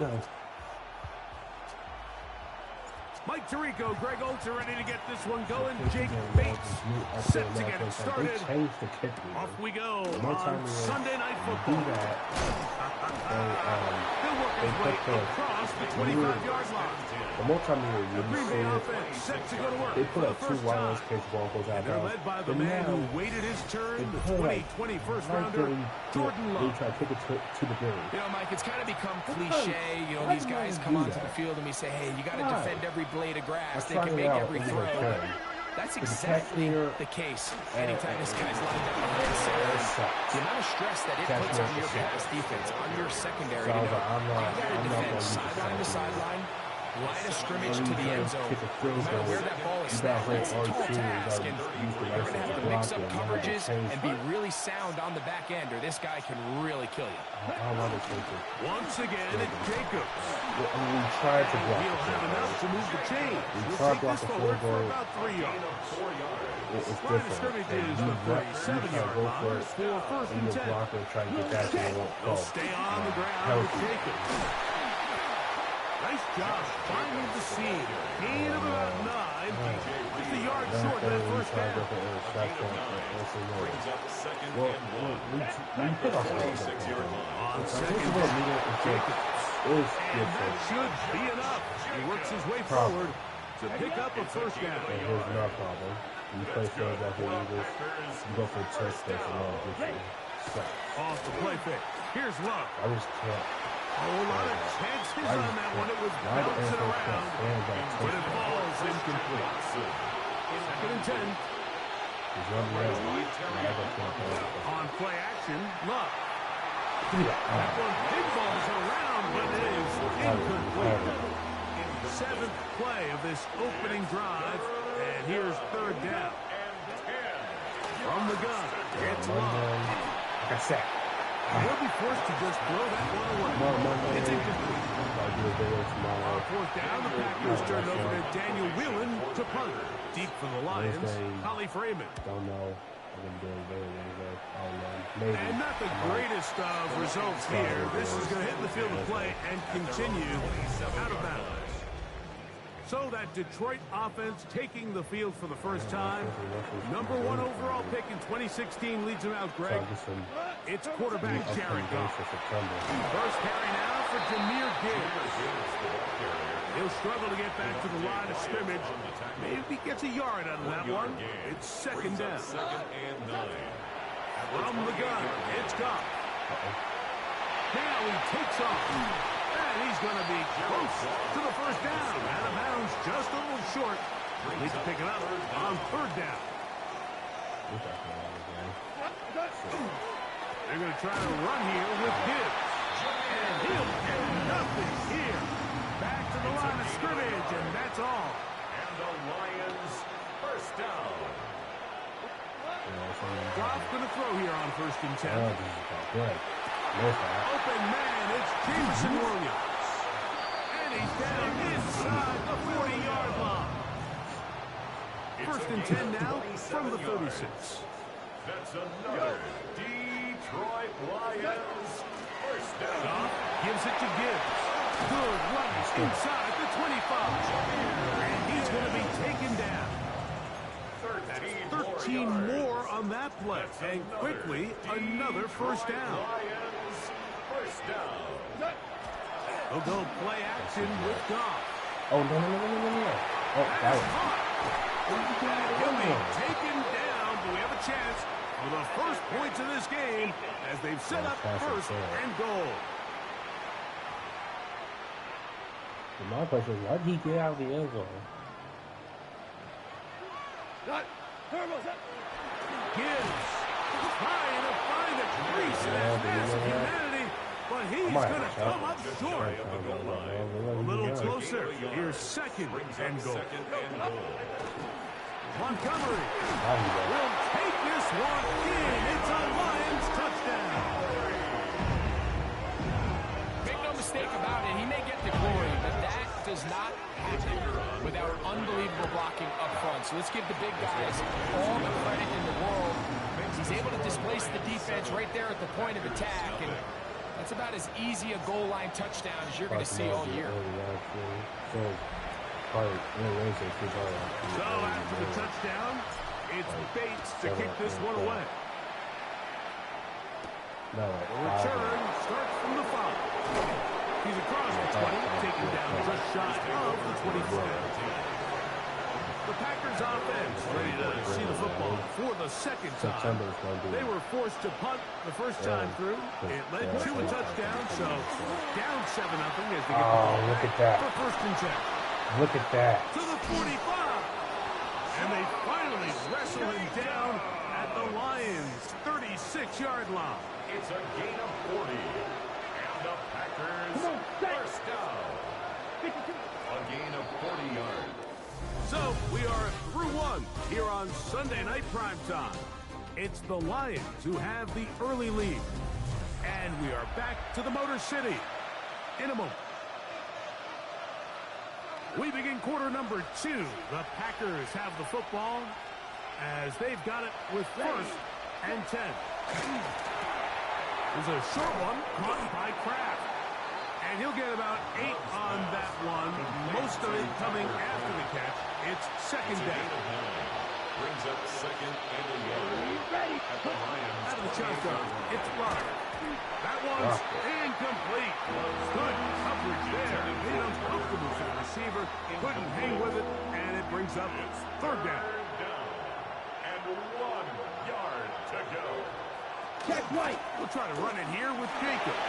go. Mike Tirico, Greg Oates are ready to get this one going. Jake Bates set to get it started. Off we go on Sunday Night Football. They'll work his way across the 25-yard line. The more time you Green offense set to go to work. They put up 2 wireless case Broncos out. They're led by the man who waited his turn, the 2020 first-rounder, Jordan Love. They try to take it to the Bills. You know, Mike, it's kind of become cliche. You know, these guys come onto the field and we say, hey, you got to defend every blade of grass. They can make every throw. That's exactly the case anytime this guy's lined up on the sideline. The amount of stress that it puts on your guys' defense, on your secondary, you know, you got to defend sideline to sideline, line of scrimmage to the end zone. No matter where that ball is snapped, it's a tall task, and you're going to have to mix up coverages and be really sound on the back end, or this guy can really kill you. Once again, it's Jacobs. We tried to block He'll have enough to move the chain. We tried to block the field goal. About 3 yards. It's Line of different. scrimmage is the 37-yard Go line for it. for first and 10. Blocker try to get that to the They'll stay on the ground with Jacobs. Nice job finding the seam. Gain of about 9. Just a yard short of that first down. Well, we put our On second down, Jacobs. And that should be enough. He works his way forward to pick up a first down. Here's another problem. You play things like the Eagles, you go for a touchdown and Off the play fake. Here's Love. I just can't. A whole lot of chances on that one. It was bouncing around, but it falls incomplete. Second and 10. On play action, Love. That one big balls around, but it is incomplete. 7th play of this opening drive, and here's third down. From the gun, it's Love. Like I said, He'll be forced to just throw that one away. It's incomplete. On fourth down, the Packers turn over to Daniel Whelan to punt. Deep for the Lions, Holly Freeman. Don't know. And not the greatest of results here. This is going to hit the field of play and continue out of bounds. So that Detroit offense taking the field for the first time. Number 1 overall pick in 2016 leads him out, Greg. It's quarterback Jared Goff. First carry now for Jahmyr Gibbs. He'll struggle to get back to the line of scrimmage. Maybe gets a yard out of that one. It's second down. From the gun, it's Goff. Now he takes off. And he's going to be close to the first down. Out of bounds, just a little short. Needs to pick it up on third down. They're going to try to run here with Gibbs. And he'll get nothing here. Back to the line of scrimmage, and that's all. And the Lions first down. Goff going to throw here on first and 10. Open man, it's Jameson Williams. And he's down inside the 40-yard line. First and 10 now from the 36. That's another Detroit Lions first down. Goff gives it to Gibbs. Good run inside the 25. And he's going to be taken down. 13 more on that play. And quickly, another first down. They'll go play action with Goff. Oh, no. Oh, that was He'll be taken down. Do we have a chance for the first points of this game as they've set up first and goal? My question is, why did he get out of the end zone? Gibbs trying to find the crease in that massive humanity, but he's going to come up short. A little closer. Here's second and goal. Montgomery will take this one in. It's a Lions touchdown. Make no mistake about it, he may get the glory, but that does not happen without unbelievable blocking up front. So let's give the big guys all the credit in the world. He's able to displace the defense right there at the point of attack, and That's about as easy a goal line touchdown as you're going to see all year. So after the touchdown, it's Bates to kick this one away. The return starts from the 5. He's across the 20, taken down just shy of the 25. The Packers offense ready to see the football for the second time. They were forced to punt the first time through. It led to a touchdown, so down 7-0 as they get the ball look at that. for first and 10. Look at that. To the 45. And they finally wrestle him down at the Lions' 36-yard line. It's a gain of 40. And the Packers first down. A gain of 40 yards. So we are through one here on Sunday Night Primetime. It's the Lions who have the early lead. And we are back to the Motor City in a moment. We begin quarter number 2. The Packers have the football as they've got it with first and 10. There's a short one caught by Kraft. And he'll get about 8 on that one. Most of it coming after the catch. It's second down. Brings up second and a yard. Out of the shotgun. It's blocked. That one's incomplete. Good coverage there. Made it uncomfortable for the receiver. Couldn't hang with it. And it brings up third down. And 1 yard to go. Check right. We'll try to run it here with Jacobs.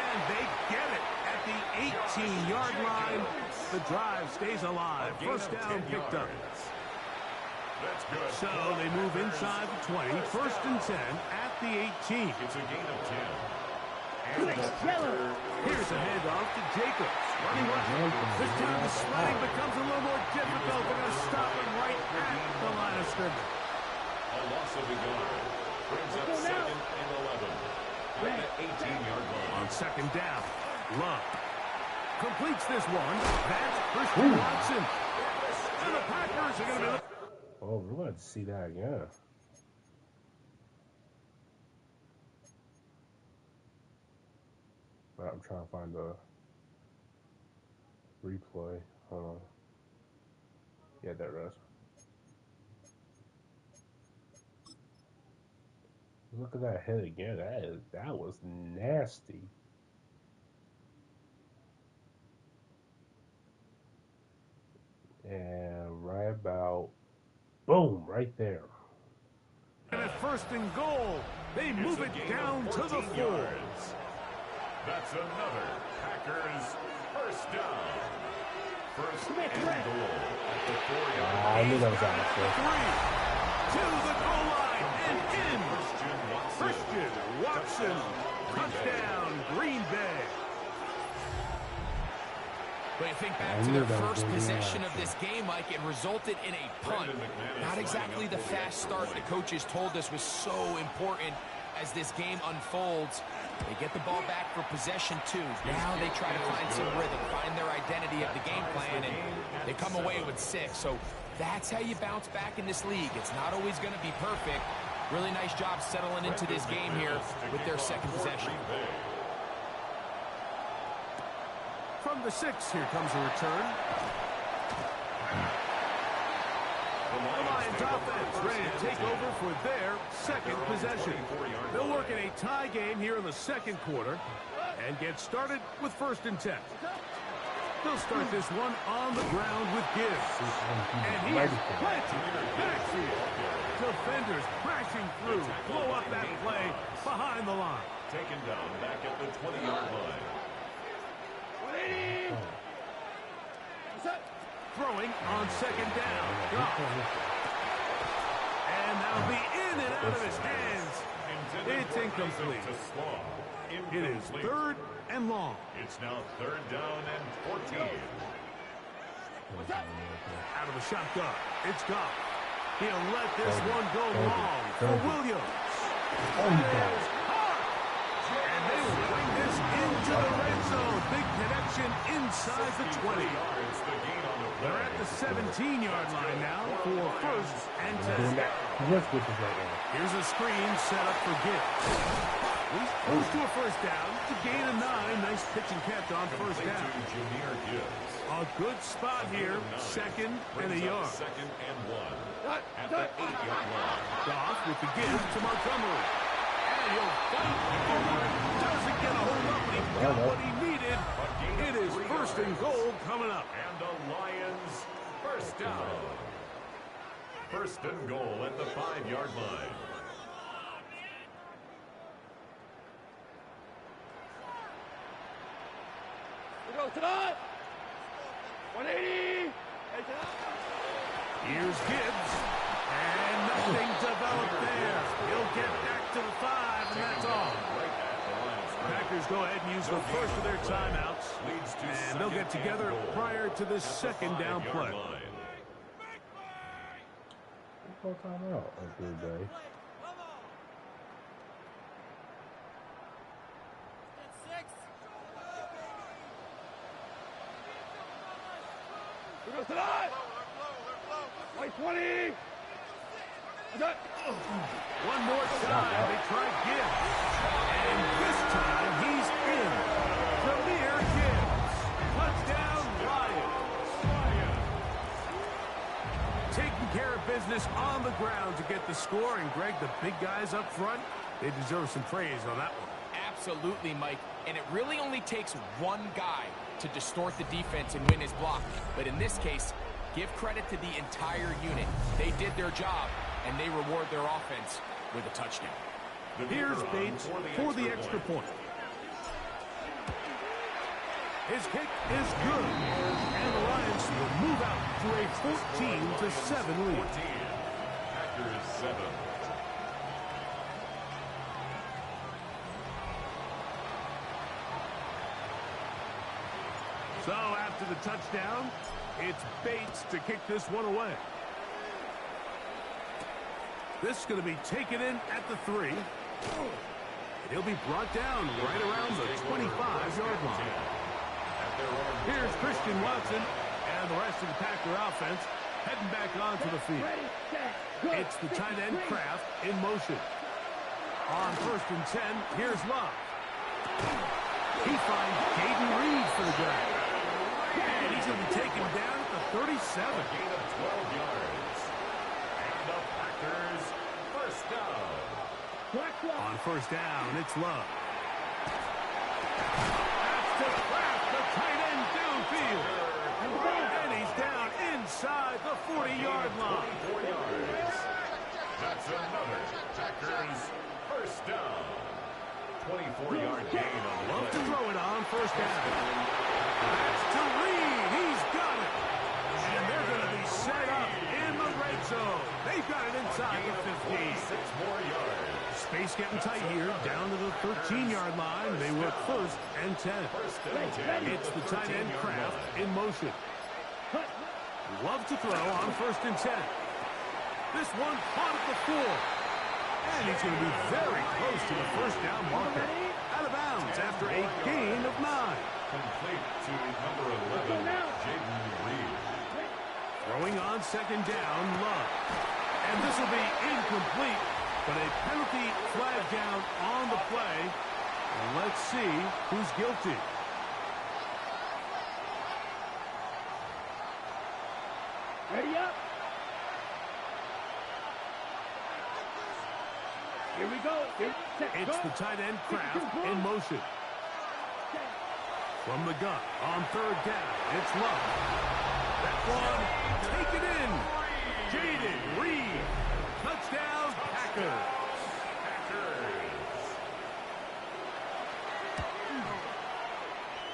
And they get it at the 18-yard line. The drive stays alive. First down picked up. That's good. So they move inside the 20. First and 10 at the 18. It's a gain of 10. Here's a handoff to Jacobs. Running right. This time the sliding becomes a little more difficult. They're going to stop him right at the line of scrimmage. A loss of a yard. Brings up second and 11. At the 18-yard line. On second down, Love completes this one. That's Christian Watson. And the Packers are going to be... Oh, we're going to see that again. I'm trying to find the replay. Hold on. Yeah, there it is. Look at that hit again. That was nasty. And right about, boom, right there. And at first and goal, they move it down to the 4. That's another Packers first down. First and goal at the 4-yard line. I knew that was out there. 3 to the goal line and in. Christian Watson, touchdown, Green Bay. But you think back to the first possession of this game, Mike, it resulted in a punt. Not exactly the fast start the coaches told us was so important as this game unfolds. They get the ball back for possession 2. Now they try to find some rhythm, find their identity of the game plan, and they come away with 6. So that's how you bounce back in this league. It's not always going to be perfect. Really nice job settling into this game here with their second possession. From the 6, here comes a return. The Lions offense ready to take over for their second possession. They'll work in a tie game here in the second quarter and get started with first and 10. They'll start this one on the ground with Gibbs. And he's planted backfield. Defenders crashing through. Blow up that play behind the line. Taken down back at the 20-yard line. Throwing on second down. And that'll be in and out of his hands. It's incomplete. It is third and long. It's now third down and 14. Out of the shotgun. It's Goff. He'll let this one go long for Williams. And they will bring this into the red zone. Big connection inside the 20. They're at the 17-yard line now for first and 10. Here's a screen set up for Gibbs. He's close to a first down. It's a gain of 9. Nice pitch and catch on first down. A good spot here. Second and a yard. Second and 1. At the 8-yard line. Goff with the give to Montgomery. And he'll fight forward. Doesn't get a hold up, but he got what he needed. It is first and goal coming up. And the Lions first down. First and goal at the 5-yard line. Go tonight. 180. Here's Gibbs. And nothing developed there. He'll get back to the 5, and that's all. Packers go ahead and use the first of their timeouts. And they'll get together prior to this second down play. Call timeout. That's good, day. We go tonight. 20. One more time. They try Gibbs. And this time he's in. Premier Gibbs. Touchdown, Lions. Taking care of business on the ground to get the score. And, Greg, the big guys up front, they deserve some praise on that one. Absolutely, Mike. And it really only takes one guy to distort the defense and win his block. But in this case, give credit to the entire unit. They did their job, and they reward their offense with a touchdown. Here's Bates for the extra point. His kick is good. And the Lions will move out to a 14-7 lead. Packers 7. So after the touchdown, it's Bates to kick this one away. This is going to be taken in at the 3. He'll be brought down right around the 25-yard line. Here's Christian Watson and the rest of the Packer offense heading back onto the field. It's the tight end Kraft in motion. On first and 10, here's Love. He finds Caden Reed for the grab. And he's going to be taken down at the 37. Gain of 12 yards. And the Packers first down. On first down, it's Love. That's to Kraft, the tight end downfield. And he's down inside the 40-yard line. 24 yards. That's another Packers first down. 24-yard gain on the Love to play. throw it on first down. That's to Reed. He's got it. And they're going to be set up in the red zone. They've got it inside the 15. 6 more yards. Space getting tight here. Down to the 13-yard line. They work first and 10. First and 10. It's the tight end Kraft in motion. Love to throw on first and 10. This one caught at the 4. And he's going to be very close to the first down marker. Out of bounds after a gain of 9. Complete to number 11, Jaden Reed. Throwing on second down, Love. And this will be incomplete, but a penalty flag down on the play. And let's see who's guilty. Ready up. Here we go. It's the tight end Kraft in motion. From the gun on third down, it's Love. That one, take it in. Jaden Reed. Touchdown, Packers.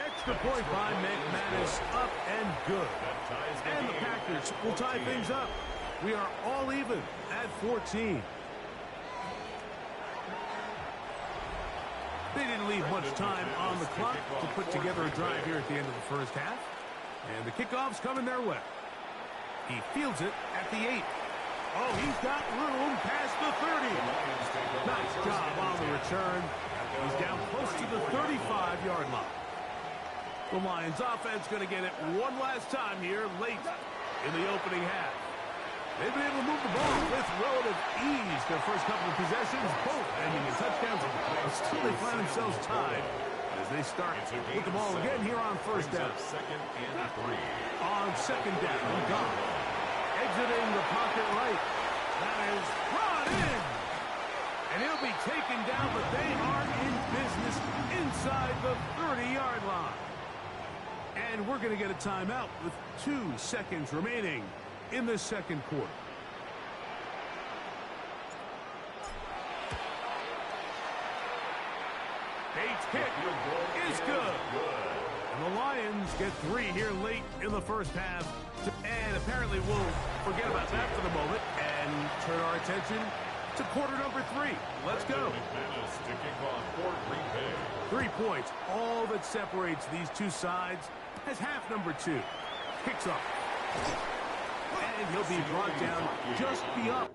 Extra point by McManus, up and good. And the Packers will tie things up. We are all even at 14. They didn't leave much time on the clock to put together a drive here at the end of the first half. And the kickoff's coming their way. He fields it at the 8. Oh, he's got room past the 30. Nice job on the return. He's down close to the 35-yard line. The Lions offense going to get it one last time here late in the opening half. They've been able to move the ball with relative ease their first couple of possessions, both ending in touchdowns. But still, they find themselves tied as they start with the ball again here on first down. Second and 3. On second down, gone. Exiting the pocket right. That is brought in. And he'll be taken down, but they are in business inside the 30-yard line. And we're going to get a timeout with 2 seconds remaining in the second quarter. Bates' kick is good. And the Lions get 3 here late in the first half. And apparently we'll forget about that for the moment and turn our attention to quarter number 3. Let's go. 3 points, all that separates these two sides as half number 2 kicks off. And he'll be brought down just beyond.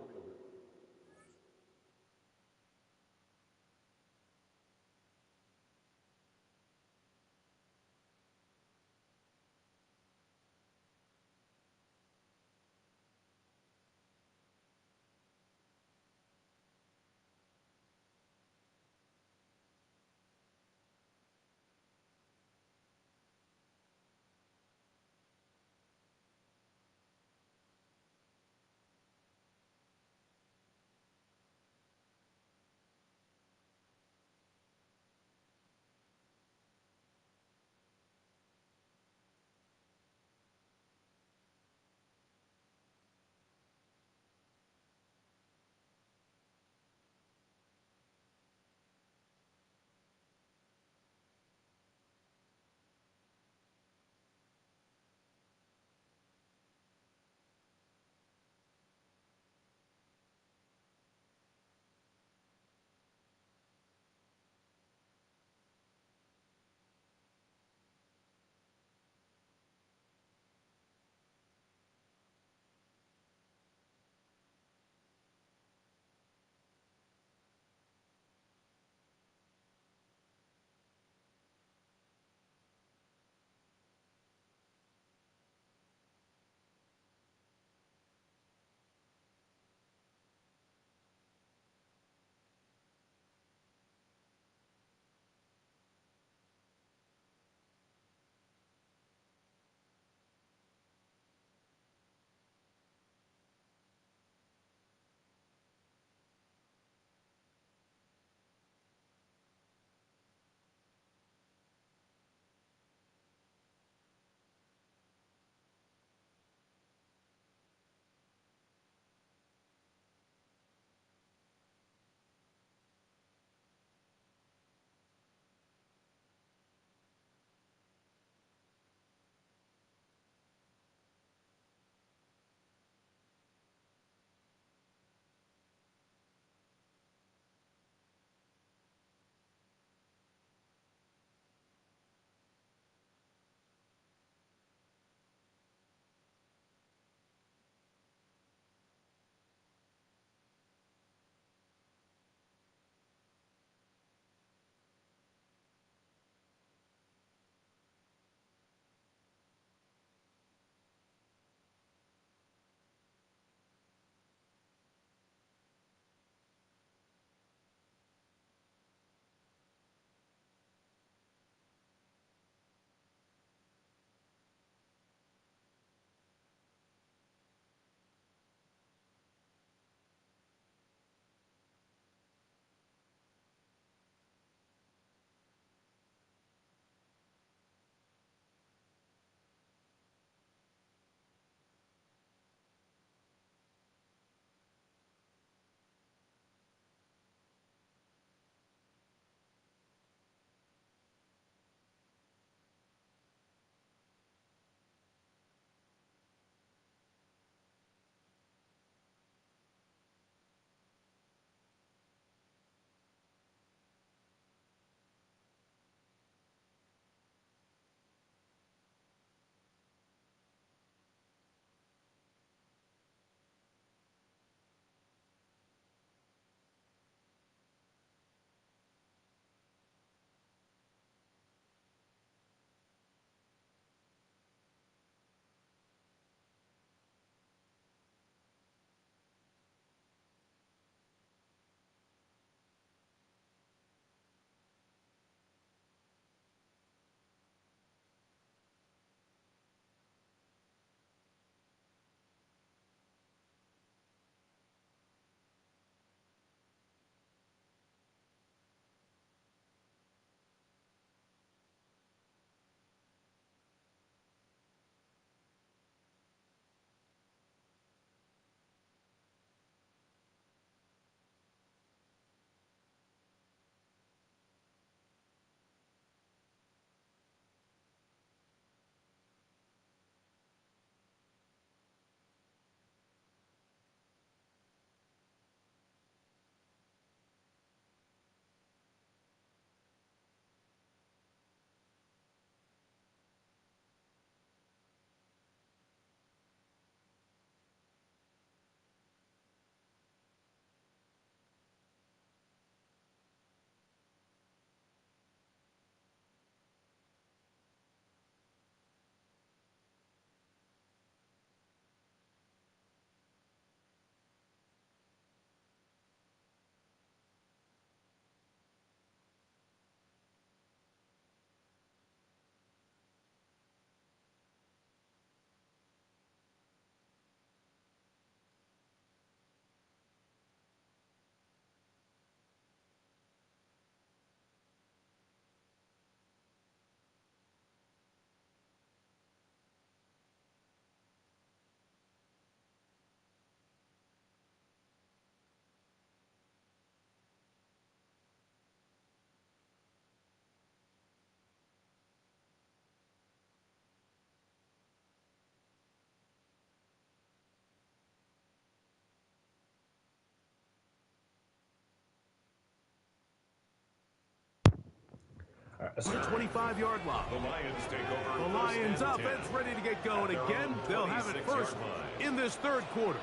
to the 25-yard line. The Lions take over. The Lions offense ready to get going again. They'll have it first in this third quarter.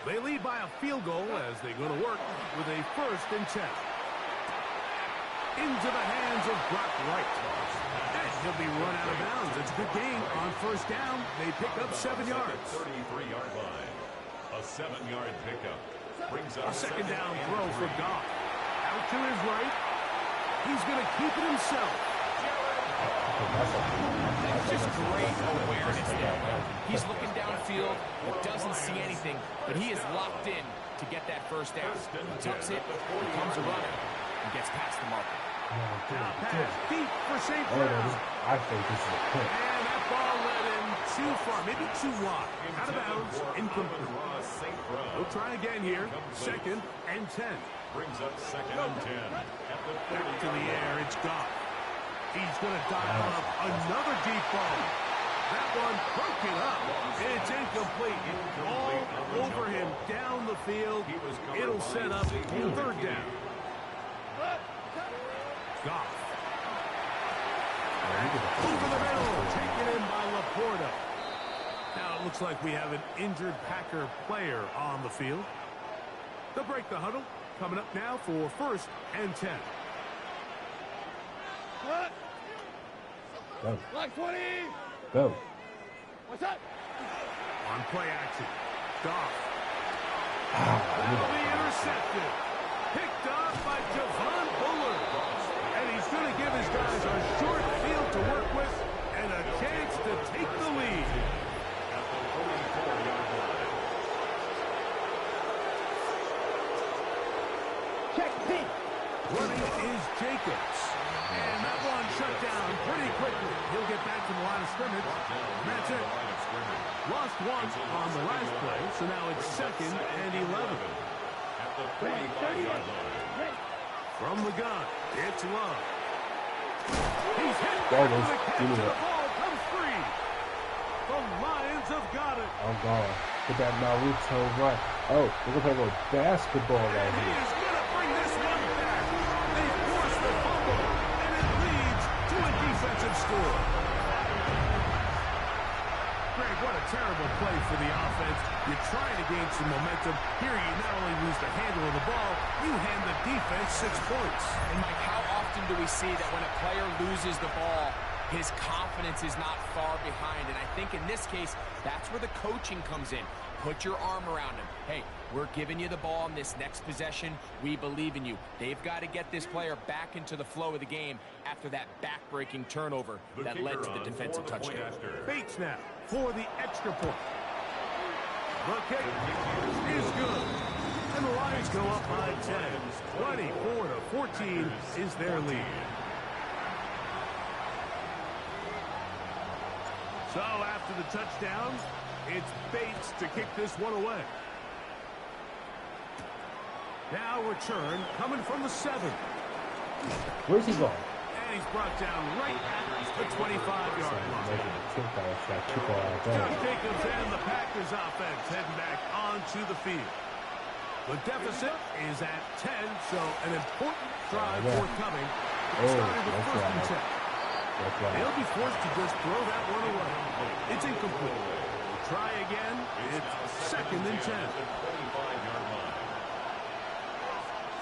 They lead by a field goal as they go to work with a 1st and 10. Into the hands of Brock Wright. And he'll be run out of bounds. It's a good gain on 1st down. They pick up 7 yards. 33-yard line. A 7-yard pickup. Brings up A 2nd down throw for Goff. Out to his right. He's going to keep it himself. That's just great awareness there. He's looking downfield, doesn't see anything, but he is locked in to get that 1st down. He tucks it, becomes a runner, and gets past the marker. Now pass deep for St. Brown. I think this is a pick. And that ball led him too far, maybe too wide. Out of bounds, incomplete. We'll try again here. 2nd and 10. Brings up 2nd and 10. Back to the air, it's Goff. He's going to dial up another deep ball. That one broken up. It's incomplete. All over him down the field. It'll set up 3rd down. Goff. Over the middle. Taken in by Laporta. Now it looks like we have an injured Packer player on the field. They'll break the huddle. Coming up now for 1st and 10. What? Go. Block 20. Go. What's up? On play action. Goff. Ah, That'll be intercepted. Picked off by Javon Bullard. And he's going to give his guys a short field to work with and a chance to take the lead. At the 44-yard line. Check P. Running is Jacobs. And that one shut down pretty quickly. He'll get back to the line of scrimmage. That's it. Lost one on the last play, so now it's 2nd and 11. At the 35-yard line. From the gun, it's Love. He's hit Ball back goes. with a catch, Give me and the that. ball comes free. The Lions have got it. I'm gone. Put that Naruto right. Oh, we're going to play a little basketball right And he here. is going to bring this one back. They force the fumble, and it leads to a defensive score. Greg, what a terrible play for the offense. You're trying to gain some momentum. Here you not only lose the handle of the ball, you hand the defense 6 points. And Mike, how often do we see that when a player loses the ball, his confidence is not far behind? And I think in this case, that's where the coaching comes in. Put your arm around him. Hey, we're giving you the ball in this next possession. We believe in you. They've got to get this player back into the flow of the game after that back-breaking turnover that led to the defensive touchdown. Bates now for the extra point. The kick is good. And the Lions go up by 10. 24-14 is their lead. So after the touchdown, it's Bates to kick this one away. Now return coming from the 7. Where's he going? And he's brought down right at the 25-yard line. Making a kick out. Try to kick out Josh that. Jacobs and the Packers offense heading back onto the field. The deficit is at 10, so an important drive forthcoming. Starting with 1st and 10. That's right. They'll be forced to just throw that one away. It's incomplete. Try again. It's 2nd and 10.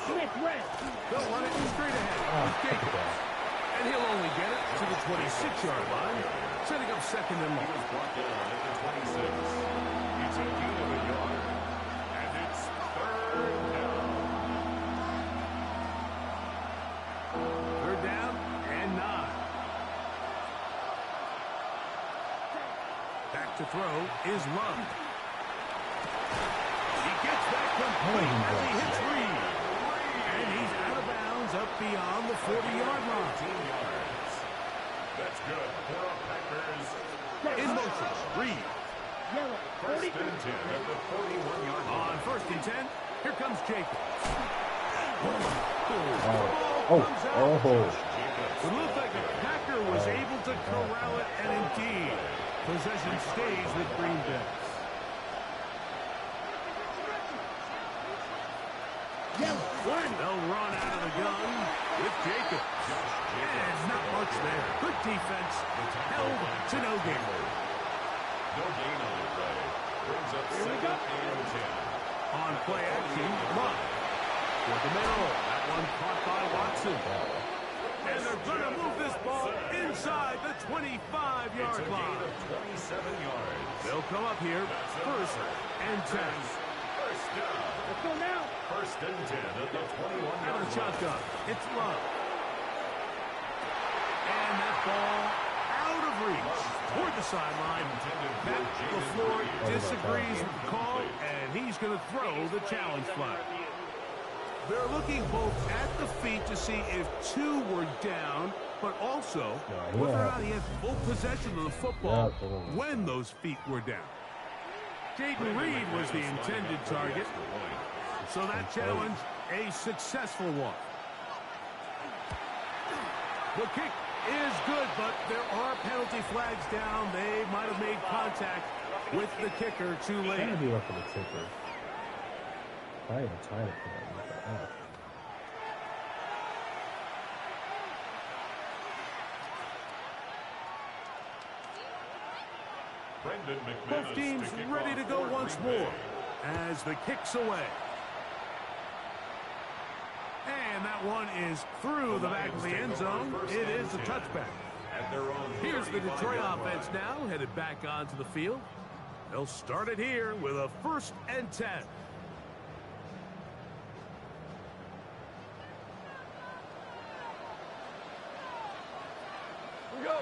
Smith red. They'll run it straight ahead with Jacobs. And he'll only get it to the 26-yard line, setting up 2nd and long. Brought down at the 26. It's a gain of a yard. And it's 3rd down. 3rd down and 9. Back to throw is Love. He gets that complete as he hits Reed. And he's out of bounds up beyond the 40-yard line. 15 yards. That's good for our Packers. In motion, Reed. Yellow. 1st and 10 at the 41-yard line. On 1st and 10, here comes Jacobs. It looked like the Packer was able to corral it, and indeed, possession stays with Green Bay. Yellow. They'll run out of the gun with Jacobs. And not much there. Good defense. Held to no gain. No gain on the play. Brings up 2nd and 10. On play action, Love. For the middle. That one caught by Watson. And they're going to move this ball inside the 25-yard line. 27 yards. They'll come up here. 1st and 10. First down. Let's go now. 1st and 10 at the 21-yard Out of line. shotgun. It's Love. And that ball out of reach toward the sideline. Matt LaFleur disagrees with the call, and he's going to throw the challenge flag. They're looking both at the feet to see if 2 were down, but also whether or not he had full possession of the football when those feet were down. Jaden Reed was the intended target, so that challenge a successful one. The kick is good, but there are penalty flags down. They might have made contact with the kicker too late. Gotta be up for the kicker. I ain't tired of that. What the heck? Both teams ready to go once more as the kick's away. And that one is through the back of the end zone. It is a touchback. Here's the Detroit offense now, headed back onto the field. They'll start it here with a 1st and 10. We go.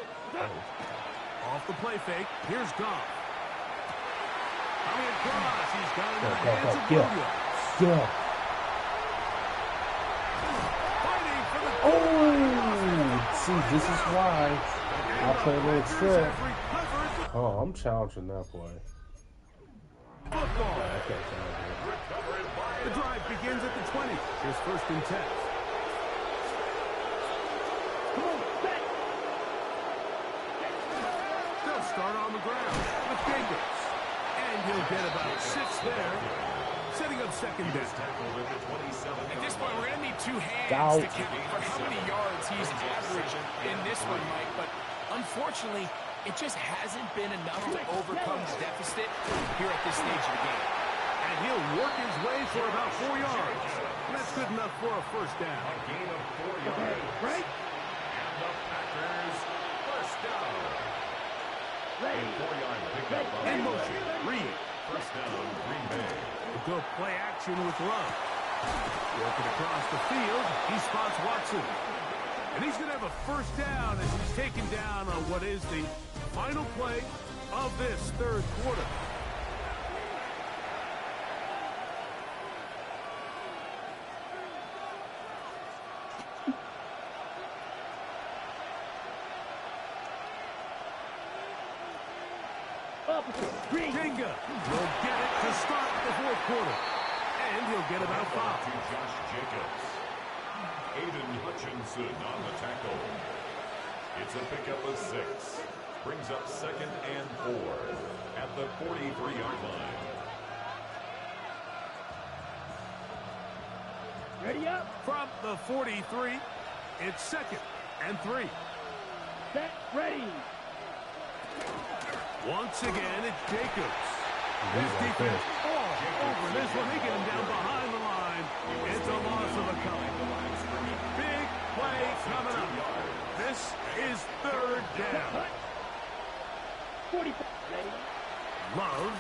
Off the play fake, here's Goff. Coming across, he's got it in the hands of Williams. Yeah. Fighting for the Oh, see, this is why I play a little trick. Oh, I'm challenging that boy. Football. I can't challenge it. The drive begins at the 20. Here's 1st and 10. Come on, set. They'll start on the ground with Jacobs. And he'll get about 6 there, setting up 2nd down. At this point, we're going to need 2 hands to count for how many yards he's averaging in this one, Mike. But unfortunately, it just hasn't been enough to overcome the deficit here at this stage of the game. And he'll work his way for about 4 yards. And that's good enough for a 1st down. A gain of 4 yards. Right? And the Packers, 1st down. Ready. A 4-yard pickup by In motion, Reed. 1st down, Green Bay. We'll go play action with Love. Working across the field, he spots Watson. And he's going to have a 1st down as he's taken down on what is the final play of this 3rd quarter. Green. Jenga will get it to start the 4th quarter. And he'll get about 5. To Josh Jacobs. Aiden Hutchinson on the tackle. It's a pickup of 6. Brings up 2nd and 4 at the 43-yard line. Ready up. From the 43, it's 2nd and 3. Set. Ready. Once again, it's Jacobs. This defense all over this one. They get him down behind the line. It's a loss of a couple. Big play coming up. This is 3rd down. 40. Ready. Love.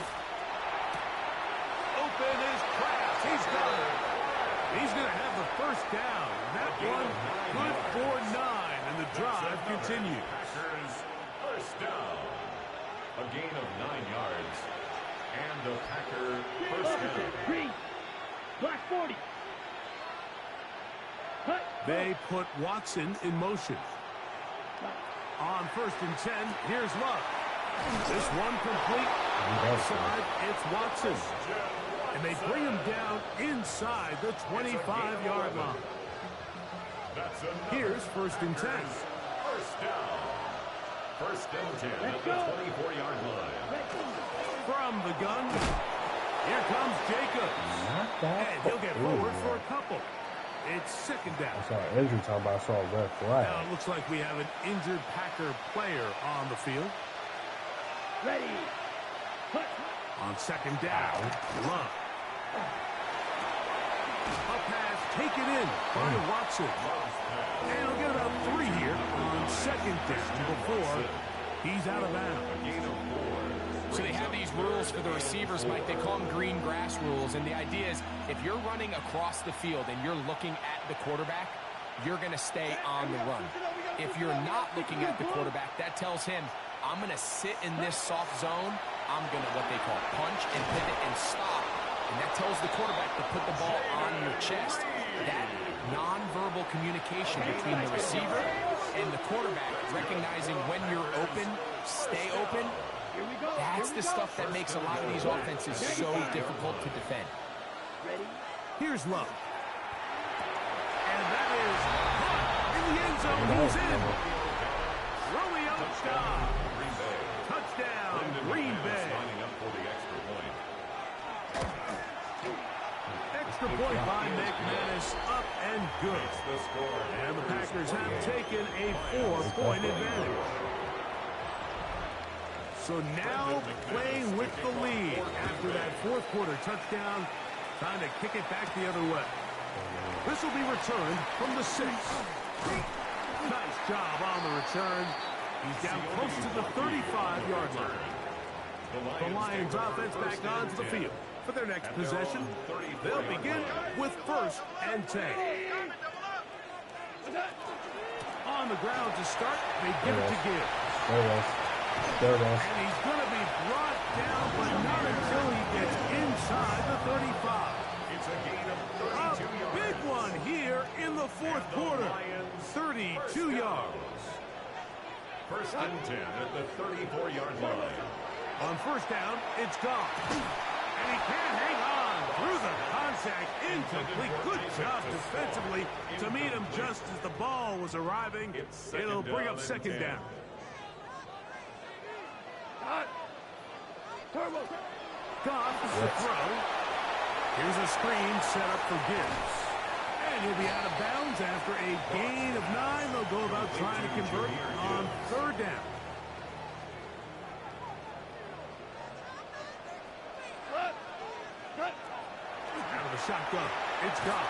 Open is Kraft. He's got it. He's going to have the 1st down. That one good for 9, and the drive continues. Packers, 1st down. A gain of 9 yards. And a Packer 1st down. Green. Black 40. Cut. They put Watson in motion. On 1st and 10, here's Love. This one complete. Outside, it's Watson. And they bring him down inside the 25-yard line. Here's 1st and 10. 1st down. 1st and 10 at the 24-yard line. From the gun, here comes Jacobs. And he'll get forward for a couple. It's second down. I saw an injury time, but I saw a red flag. Now it looks like we have an injured Packer player on the field. Ready. Put. On second down, Love. A pass taken in by Watson. And he'll get about 3 here on second down before he's out of bounds. So they have these rules for the receivers, Mike. They call them green grass rules. And the idea is if you're running across the field and you're looking at the quarterback, you're going to stay on the run. If you're not looking at the quarterback, that tells him, I'm going to sit in this soft zone. I'm going to what they call punch and pivot and stop. And that tells the quarterback to put the ball on your chest. That nonverbal communication between the receiver and the quarterback, recognizing when you're open, stay open, that's the stuff that makes a lot of these offenses so difficult to defend. Here's Love. And that is in the end zone. He's in. Romeo Doubs. Touchdown, Green Bay. Extra point by McManus, up and good. And the Packers have taken a 4-point advantage. So now playing with the lead after that fourth quarter touchdown, trying to kick it back the other way. This will be returned from the 6. Nice job on the return. He's down close to the 35-yard line. The Lions offense back onto the field. For their next possession, they'll begin with 1st and 10. On the ground to start, they give it to Gibbs. There it is. And he's going to be brought down, but not until he gets inside the 35. It's a gain of 32 yards. Big one here in the fourth quarter. 32 yards. 1st and 10 at the 34-yard line. On 1st down, it's gone. And he can't hang on through the contact. Incomplete. Good job defensively to meet him just as the ball was arriving. It'll bring up 2nd down. Goff is the throw. Here's a screen set up for Gibbs. And he'll be out of bounds after a gain of 9. They'll go about trying to convert on 3rd down. Out of the shotgun. It's Goff.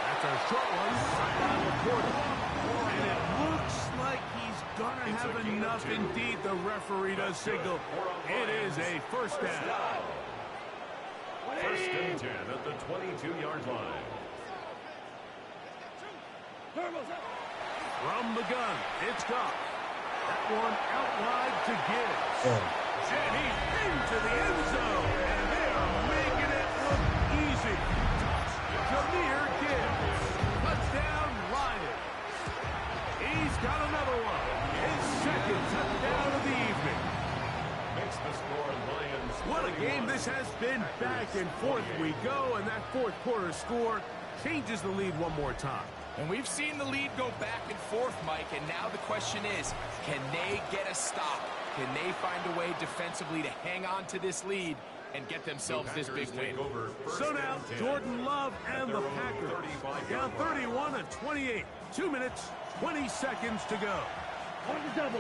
That's a short one. Sideline reporter. And it looks like he's going to have enough. Indeed, the referee does signal. It is a 1st down. 1st and 10 at the 22-yard line. From the gun, it's Goff. That one out wide to Gibbs. And he's into the end zone. And they are making it look easy. Jahmyr Gibbs. Touchdown, Lions. He's got another one. His 2nd touchdown of the evening. Makes the score Lions. What a game this has been. Back and forth we go. And that fourth quarter score changes the lead one more time. And we've seen the lead go back and forth, Mike, and now the question is, can they get a stop? Can they find a way defensively to hang on to this lead and get themselves this big win? So now, Jordan Love and the Packers down 31-28. 2 minutes, 20 seconds to go.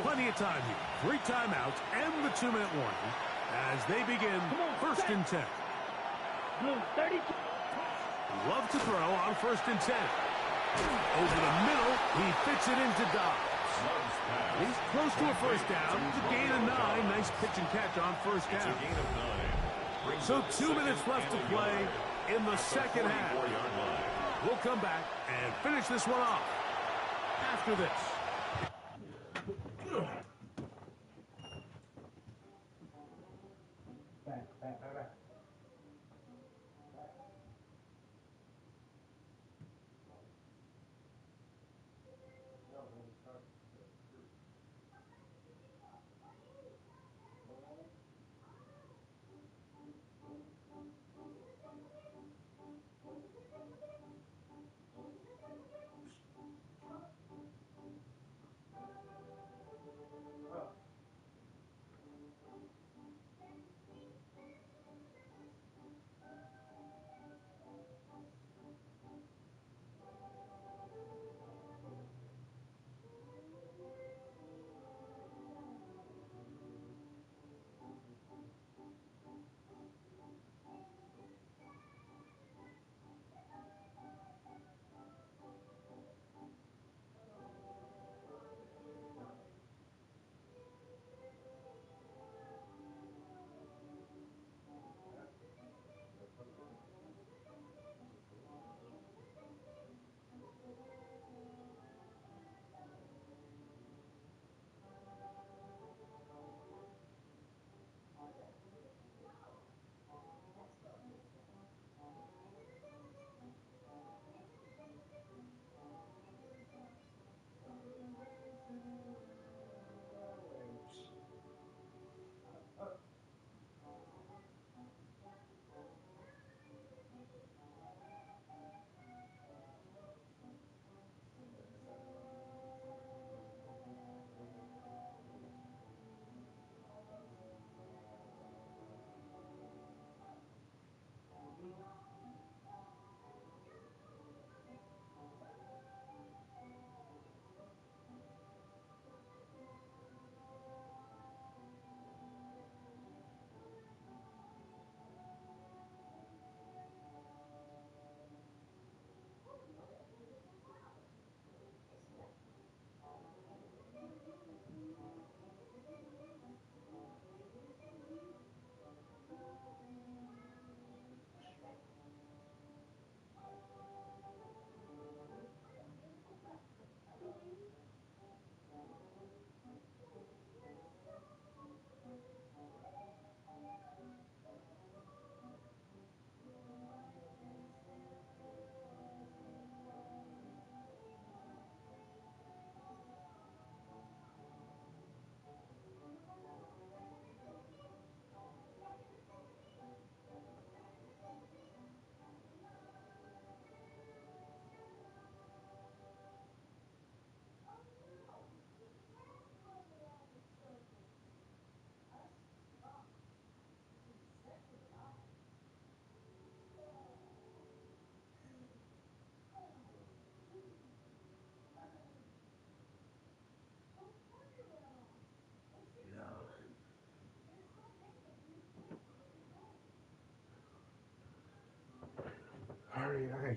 Plenty of time here. 3 timeouts and the 2-minute warning as they begin 1st and 10. Love to throw on 1st and 10. Over the middle, he fits it into Dobbs. He's close to a 1st down. It's a gain of 9. Nice pitch and catch on 1st down. So 2 minutes left to play in the 2nd half. We'll come back and finish this one off after this.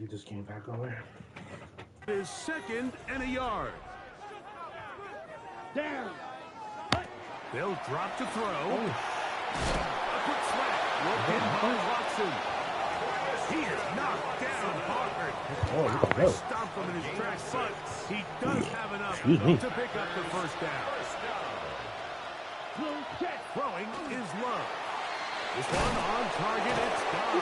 get this game back on there. Is 2nd and a yard. Down. They'll drop to throw. A quick slant. Look in by Watson. He is knocked down hard. Go. Stomped him in his tracks, but he does have enough to pick up the first down. Throwing is Love. This one on target, it's gone.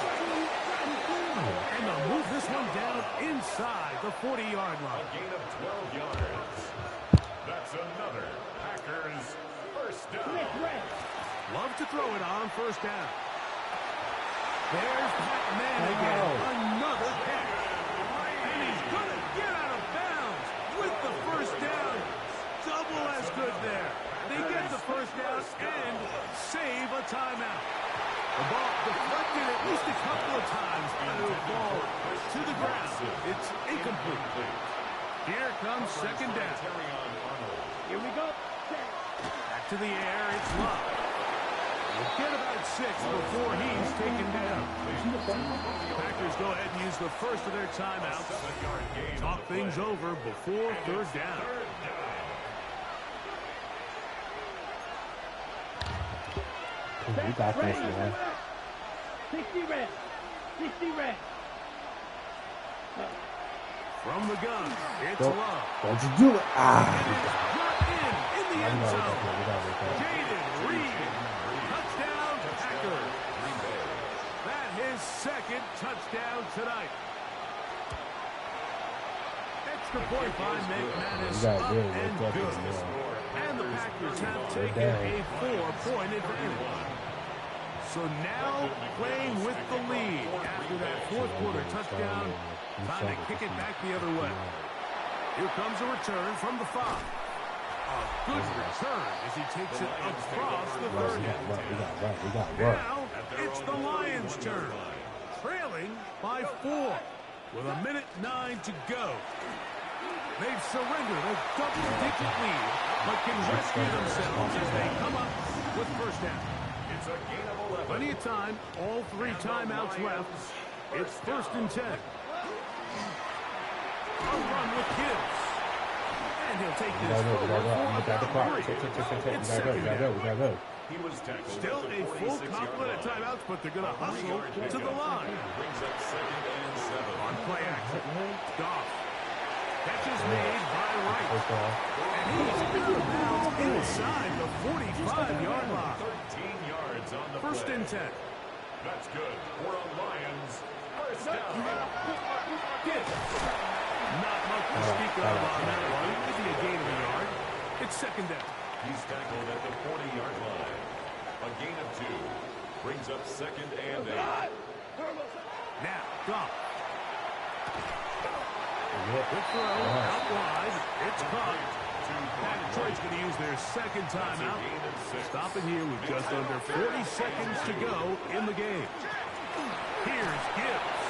And they'll move this one down inside the 40-yard line. A gain of 12 yards. That's another Packers first down. Love to throw it on first down. There's Pat Man again. Another catch. And he's going to get out of bounds with the first down. Double as good there. They get the first down and save a timeout. The ball deflected at least a couple of times, and it will fall to the ground. It's incomplete. Here comes second down. Here we go. Back to the air, it's Love. We'll get about 6 before he's taken down. Packers go ahead and use the first of their timeouts. Talk things over before third down. We got this, man. 60 red. 60 red. From the gun, it's Love. Don't you do it. Got in the end zone. Jaden Reed. Touchdown, Packers. That his second touchdown tonight. Extra point by McManus. Up and good. And the Packers have taken a 4-point advantage. So now playing with the lead after that fourth quarter touchdown. Time to kick it back the other way. Here comes a return from the 5. A good return as he takes it across the 30. Now it's the Lions' turn. Trailing by 4 with 1:09 to go. They've surrendered a double-digit lead, but can rescue themselves as they come up with first down. It's a gain of 11. Plenty of time, all 3 timeouts left. It's 1st and 10. A run with Gibbs. And he'll take this forward for about 3. It's 2nd down. He was tackled. Still a full complement of timeouts, but they're going to hustle to the line. Brings up 2nd and 7. On play action. Goff. Catch is made by Wright. And he's out of bounds inside the 45-yard line. 13 yards on the 1st play. and 10. That's good for a Lions first down. Gibbs. Not much to speak of on that one. Maybe a gain of a yard. It's 2nd down. He's tackled at the 40-yard line. A gain of 2. Brings up 2nd and 8. Now, Goff. Good throw, out wide. It's caught. Now Detroit's going to use their 2nd timeout. Stopping here with just under 40 seconds to go in the game. Here's Gibbs.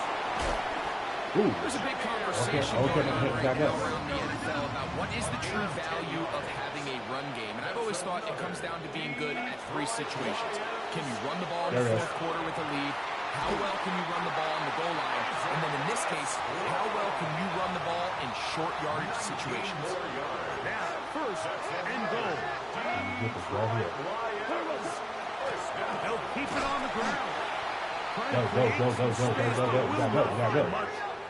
There's a big conversation going on right now around the NFL about what is the true value of having a run game. And I've always thought it comes down to being good at 3 situations. Can you run the ball in the 4th quarter with a lead? How well can you run the ball on the goal line? And then in this case, how well can you run the ball in short yardage situations? Now, 1st and goal. They'll keep it on the ground. Go.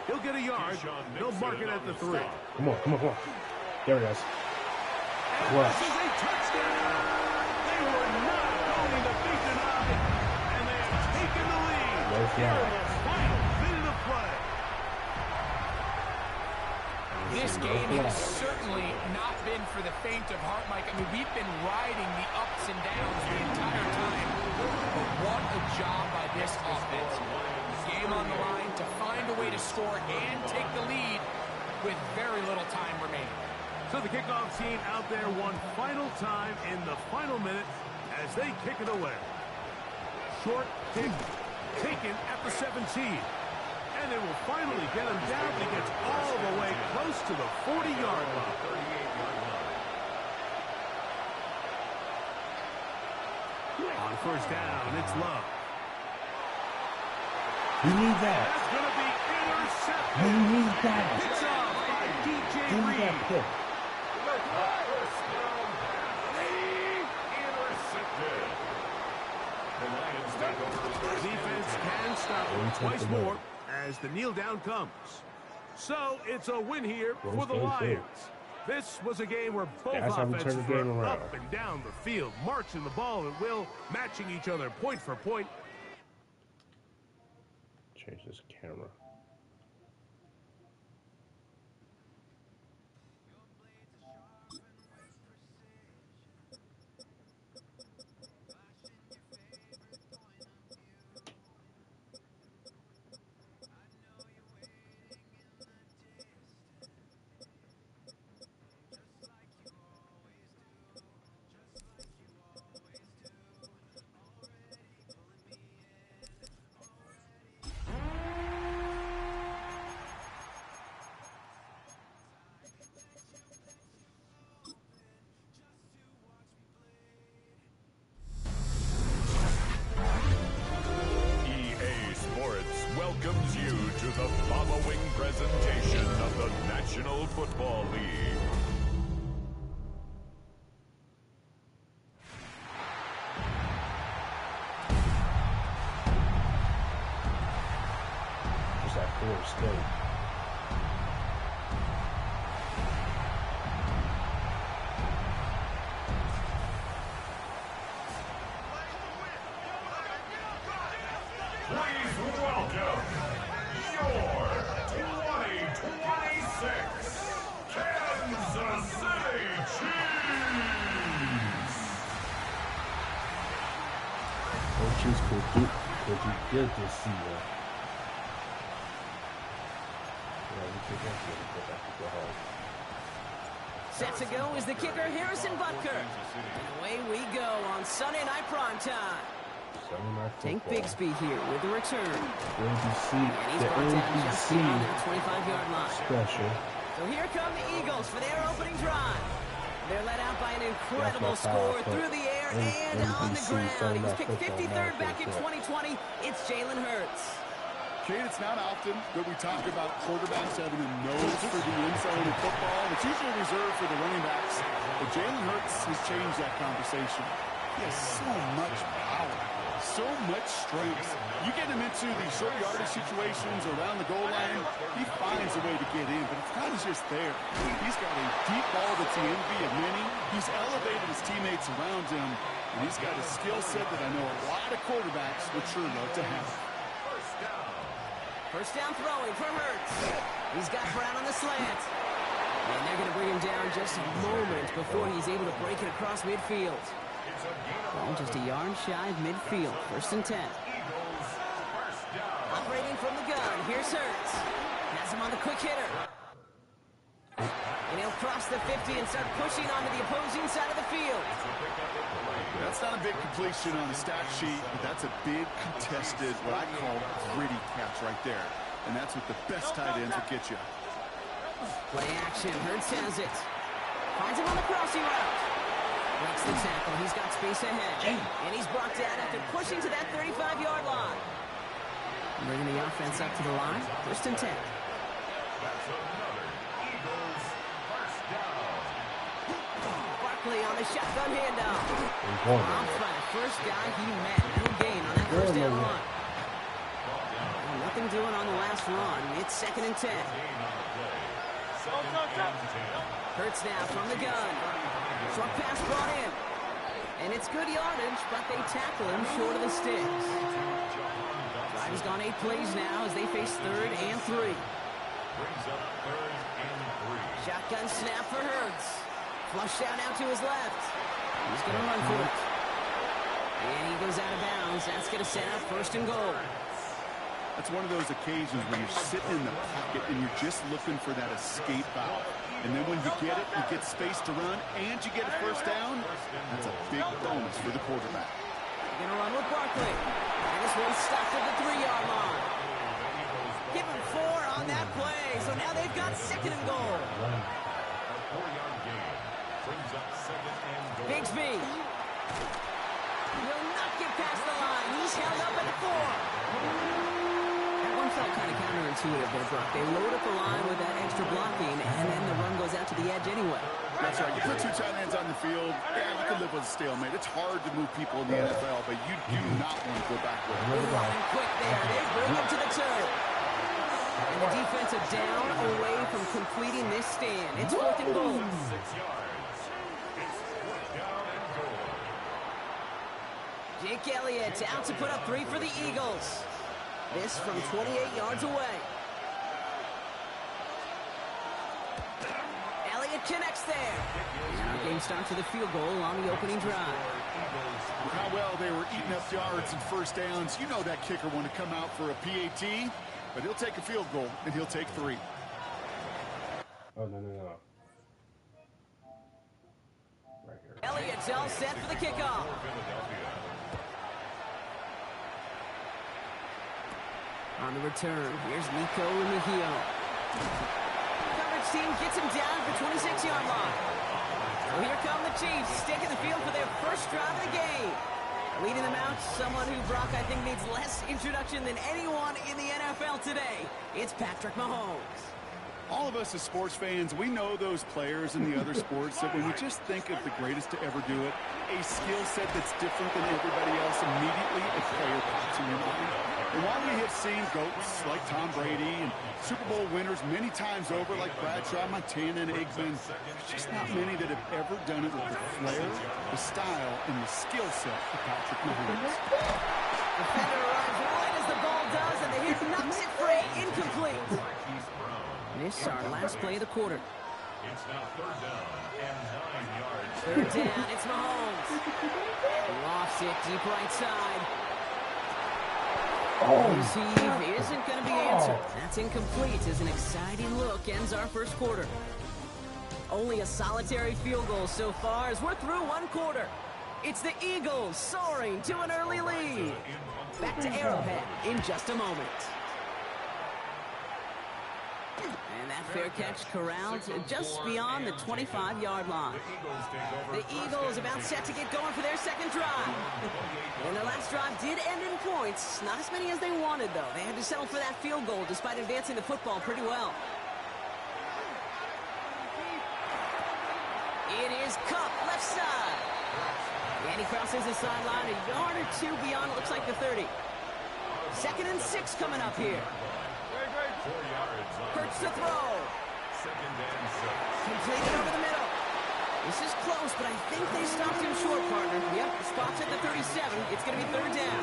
He'll get a yard. They'll mark it at the 3. Come on. There it is. And this is a touchdown. They were not going to be denied. And they have taken the lead. Here in the final minute of play. This game has certainly not been for the faint of heart, Mike. I mean, we've been riding the ups and downs the entire time. But what a job by this offense. Game on the line to find a way to score and take the lead with very little time remaining. So the kickoff team out there one final time in the final minute as they kick it away. Short kick taken at the 17. And they will finally get him down, but he gets all the way close to the 40-yard line. 38-yard line. On first down, it's Love. You need that. That's going to be intercepted. You need that. It's off by DJ Give me Reed. that pick. First down pass. Intercepted. The Lions take over. Defense can stop Don't him take twice the more ball. as the kneel down comes. So it's a win here Close for the game, too. Lions. This was a game where both That's how we turn offenses the game were around. up and down the field, marching the ball at will, matching each other point for point. Change this camera. EA Sports welcomes you to the following presentation of the National Football League. Just that Florida State. Please welcome your 2026 Kansas City Chiefs. Coaches could do good this season. Yeah, we could definitely go back to go home. Set to go is the kicker, Harrison Butker. And away we go on Sunday Night Primetime. Sunday Night Tank Football. Bigsby here with the return. NBC, And he's the brought down just NBC beyond the 25-yard line. special. So here come the Eagles for their opening drive. They're led out by an incredible That's my power score play. through the air and on the NBC ground. He was Sunday picked Night Football 53rd back in matchup. 2020. It's Jalen Hurts. Kate, it's not often that we talk about quarterbacks having a nose for the end zone of football. It's usually reserved for the running backs. But Jalen Hurts has changed that conversation. He has so much power, so much strength. You get him into these short yardage situations around the goal line, he finds a way to get in, but it's not just there. He's got a deep ball that's the envy of many. He's elevated his teammates around him, and he's got a skill set that I know a lot of quarterbacks would sure love to have. First down throwing for Hurts. He's got Brown on the slant. And they're going to bring him down just a moment before he's able to break it across midfield. Well, just a yard shy of midfield. First and 10. Operating from the gun. Here's Hurts. Has him on the quick hitter. And he'll cross the 50 and start pushing onto the opposing side of the field. That's not a big completion on the stat sheet, but that's a big contested, what I call gritty catch right there. And that's what the best tight ends will get you. Play action. Hurts has it. Finds him on the crossing route. Breaks the tackle. He's got space ahead. And he's brought down after pushing to that 35-yard line. Bringing the offense up to the line. First and 10. Barkley on the shotgun handoff. Off by the first guy he met. No gain on that first down run. Well, nothing doing on the last run. It's second and 10. Hurts now from the gun. Short pass brought in. And it's good yardage, but they tackle him short of the sticks. Drive has gone 8 plays now as they face 3rd and 3. Shotgun snap for Hurts. Flush down out to his left. He's going to run for it. And he goes out of bounds. That's going to set up first and goal. That's one of those occasions when you're sitting in the pocket and you're just looking for that escape valve. And then when you get it, you get space to run, and you get a first down. That's a big bonus for the quarterback. They're going to run with Barkley. And this one's stopped at the 3-yard line. Give him 4 on that play. So now they've got second and goal. Bigsby. Will not get past the line. He's held up at the 4. That one felt kind of counterintuitive. intuitive there, Brock. They load up the line with that extra blocking, and then the run goes out to the edge anyway. That's right. You put two tight ends on the field, yeah, you can live with a stalemate. It's hard to move people in the NFL, but you do not want to go backward. Running quick there. They bring him to the turn. And the defensive down away from completing this stand. It's 4th and goal. 6 yards. It's 4th down and goal. Jake Elliott out to put up 3 for the Eagles. This from 28 yards away. Elliott connects there. And our game starts with a field goal on the opening drive. With how well they were eating up yards and first downs, you know that kicker want to come out for a PAT, but he'll take a field goal, and he'll take 3. Oh, no. Right here. Elliott's all set for the kickoff. On the return, here's Nico Mejia. Coverage team gets him down at the 26-yard line. So here come the Chiefs, sticking the field for their first drive of the game. Leading them out, someone who, Brock, I think needs less introduction than anyone in the NFL today. It's Patrick Mahomes. All of us as sports fans, we know those players in the other sports that when we just think of the greatest to ever do it, a skill set that's different than everybody else, immediately a player pops in your mind. And while we have seen GOATs like Tom Brady and Super Bowl winners many times over like Bradshaw, Montana, and Aikman, there's just not many that have ever done it with the flair, the style, and the skill set of Patrick Mahomes. Defender arrives right as the ball does, and the hit knocks it free, incomplete. This is our last play of the quarter. It's now 3rd down and 9 yards. 3rd down, it's Mahomes. Lofts it deep right side. Receive isn't going to be answered. That's incomplete as an exciting look ends our first quarter. Only a solitary field goal so far as we're through one quarter. It's the Eagles soaring to an early lead. Back to Arrowhead in just a moment. And that fair catch corralled just beyond the 25-yard line. The Eagles about set to get going for their second drive. And their last drive did end in points. Not as many as they wanted, though. They had to settle for that field goal despite advancing the football pretty well. It is Cup, left side. And he crosses the sideline a yard or two beyond, it looks like the 30. 2nd and 6 coming up here. 4 yards. Hurts to throw. 2nd and 6. Completed over the middle. This is close, but I think they stopped him short, partner. Yep, spots at the 37. It's going to be 3rd down.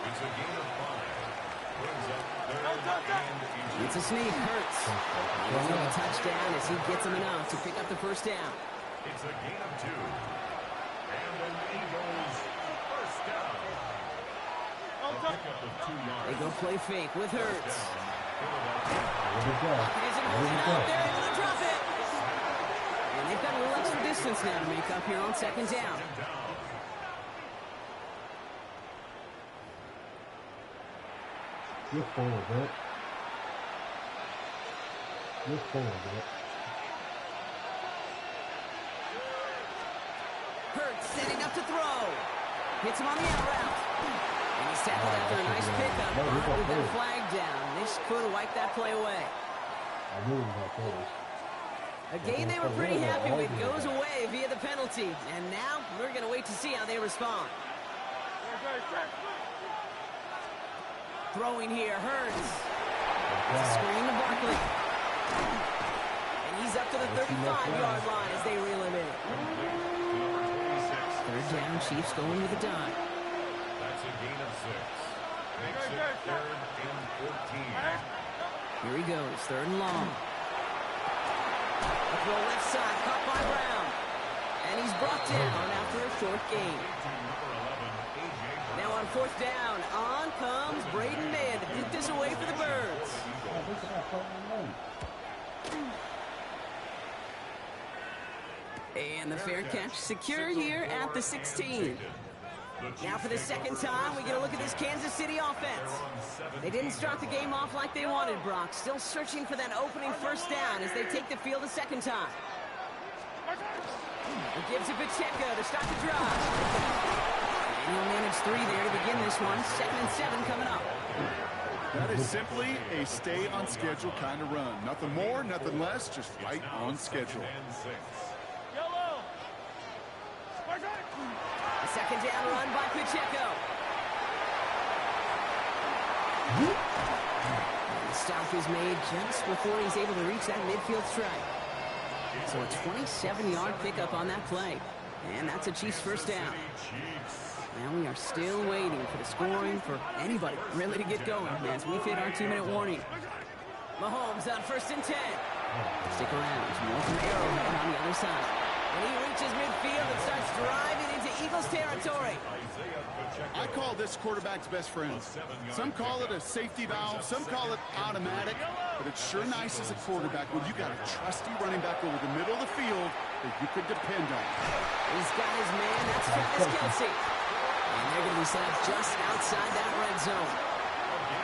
It's a gain of 5. Brings up 3rd and It's a sneak. Hurts. He's got a touchdown as he gets him enough to pick up the first down. It's a gain of 2. And the Eagles first down. A pickup of 2 yards. They go play fake with Hurts. There Isn't holding up. They're able to drop it. And they've got a little extra distance now to make up here on 2nd down. You're full of it. You're full of it. Hurts setting up to throw. Hits him on the out route. And he's tackled after a nice pickup. But with that flag down, this could have wiped that play away. I knew he was going to throw this. A game they were pretty happy with goes away via the penalty. And now we're going to wait to see how they respond. Throwing here, Hurts. Screen to Barkley. And he's up to the 35-yard line as they reel him in. 3rd down, Chiefs going with a dive. That's a gain of 6. Makes it 3rd and 14. Here he goes, 3rd and long. A throw left side, caught by Brown. And he's brought down after a short gain. Now on 4th down, on comes Braden Mann to get this away for the Birds. And the fair catch secure here at the 16. Now for the second time, we get a look at this Kansas City offense. They didn't start the game off like they wanted, Brock. Still searching for that opening first down as they take the field a second time. It gives it Pacheco to start the drive. And he'll manage 3 there to begin this one. 2nd and 7 coming up. That is simply a stay on schedule kind of run. Nothing more, nothing less, just right on schedule. Yellow. A second down run by Pacheco. The stop is made just before he's able to reach that midfield strike. So a 27-yard pickup on that play. And that's a Chiefs first down. And we are still waiting for the scoring for anybody really to get going as we've hit our 2-minute warning. Mahomes on 1st and 10. Stick around. More from Arrowhead on the other side. And he reaches midfield and starts driving into Eagles territory. I call this quarterback's best friend. Some call it a safety valve, some call it automatic, but it's sure nice as a quarterback when you got a trusty running back over the middle of the field that you could depend on. He's got his man, that's Travis Kelce. And they're going to be set up just outside that red zone.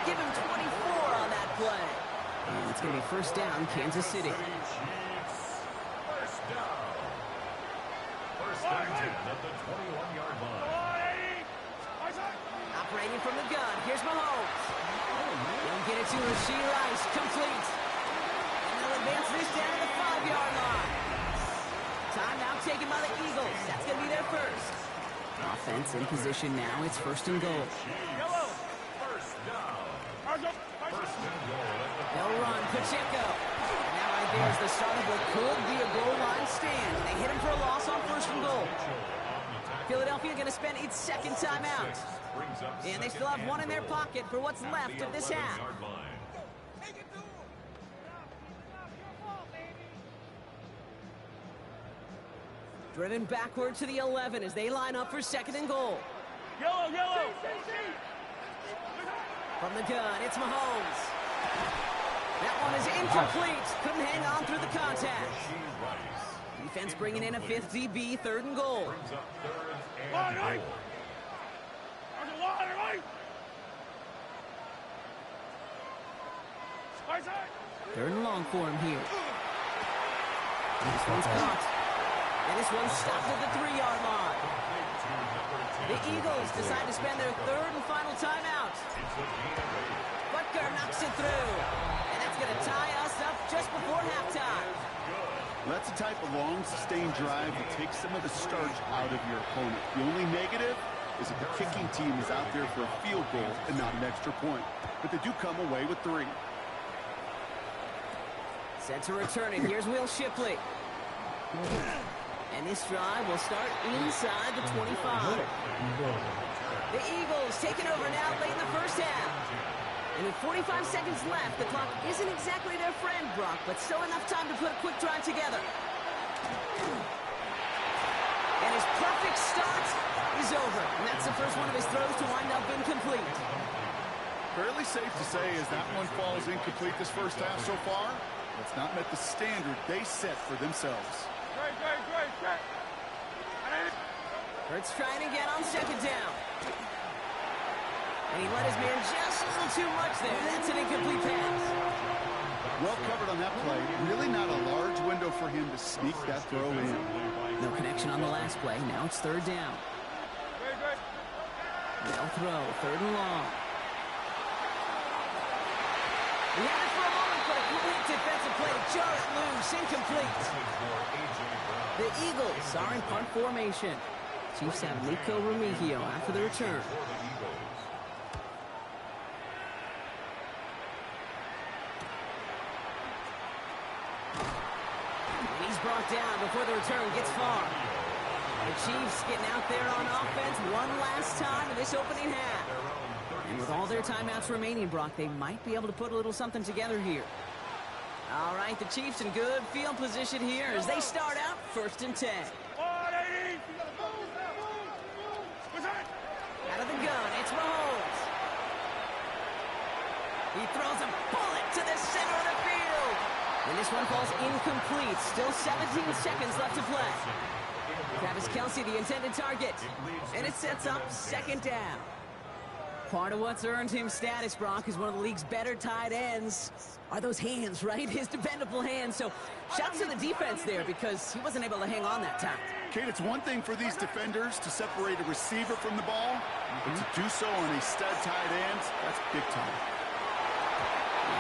Give him 24 on that play. And it's going to be first down, Kansas City. First down at the 21-yard line. Operating from the gun, here's Mahomes. They'll get it to Rashee Rice, complete. And they'll advance this down to the 5-yard line. Timeout taken by the Eagles. That's going to be their first. Offense in position now. It's 1st and goal. First down. First and goal. They'll run, Pacheco. Now right there is the start of what could be a goal line stand. They hit him for a loss on 1st and goal. Philadelphia going to spend its second timeout. And they still have one in their pocket for what's left of this half. Driven backward to the 11 as they line up for 2nd and goal. Yellow. From the gun, it's Mahomes. That one is incomplete. Couldn't hang on through the contact. Defense bringing in a 5th DB, 3rd and goal. Third and long for him here. And this one's caught. And this one's stopped at the 3-yard line. The Eagles decide to spend their 3rd and final timeout. Butker knocks it through. And that's going to tie us up just before halftime. That's the type of long, sustained drive that takes some of the starch out of your opponent. The only negative is that the kicking team is out there for a field goal and not an extra point. But they do come away with 3. Set to return it. Here's Will Shipley. And this drive will start inside the 25. The Eagles taking over now late in the first half. And with 45 seconds left, the clock isn't exactly their friend, Brock, but still enough time to put a quick drive together. And his perfect start is over. And that's the first one of his throws to wind up incomplete. Fairly safe to say as that one falls incomplete this first half so far, it's not met the standard they set for themselves. Hurts trying again on 2nd down. And he let his man just a little too much there. That's an incomplete pass. Well covered on that play. Really not a large window for him to sneak that throw in. No connection on the last play. Now it's 3rd down. They'll throw. 3rd and long. He had it for a moment, but a complete defensive play to jar it loose. Incomplete. The Eagles are in punt formation. Chiefs have Nico Remigio after the return. And he's brought down before the return gets far. The Chiefs getting out there on offense one last time in this opening half. And with all their timeouts remaining, Brock, they might be able to put a little something together here. All right, the Chiefs in good field position here as they start out 1st and 10. Out of the gun, it's Mahomes. He throws a bullet to the center of the field. And this one falls incomplete. Still 17 seconds left to play. Travis Kelce, the intended target. And it sets up 2nd down. Part of what's earned him status, Brock, is one of the league's better tight ends. Are those hands, right? His dependable hands. So shouts to the defense there because he wasn't able to hang on that time. Kate, it's one thing for these defenders to separate a receiver from the ball, but to do so on a stud tight end, that's big time.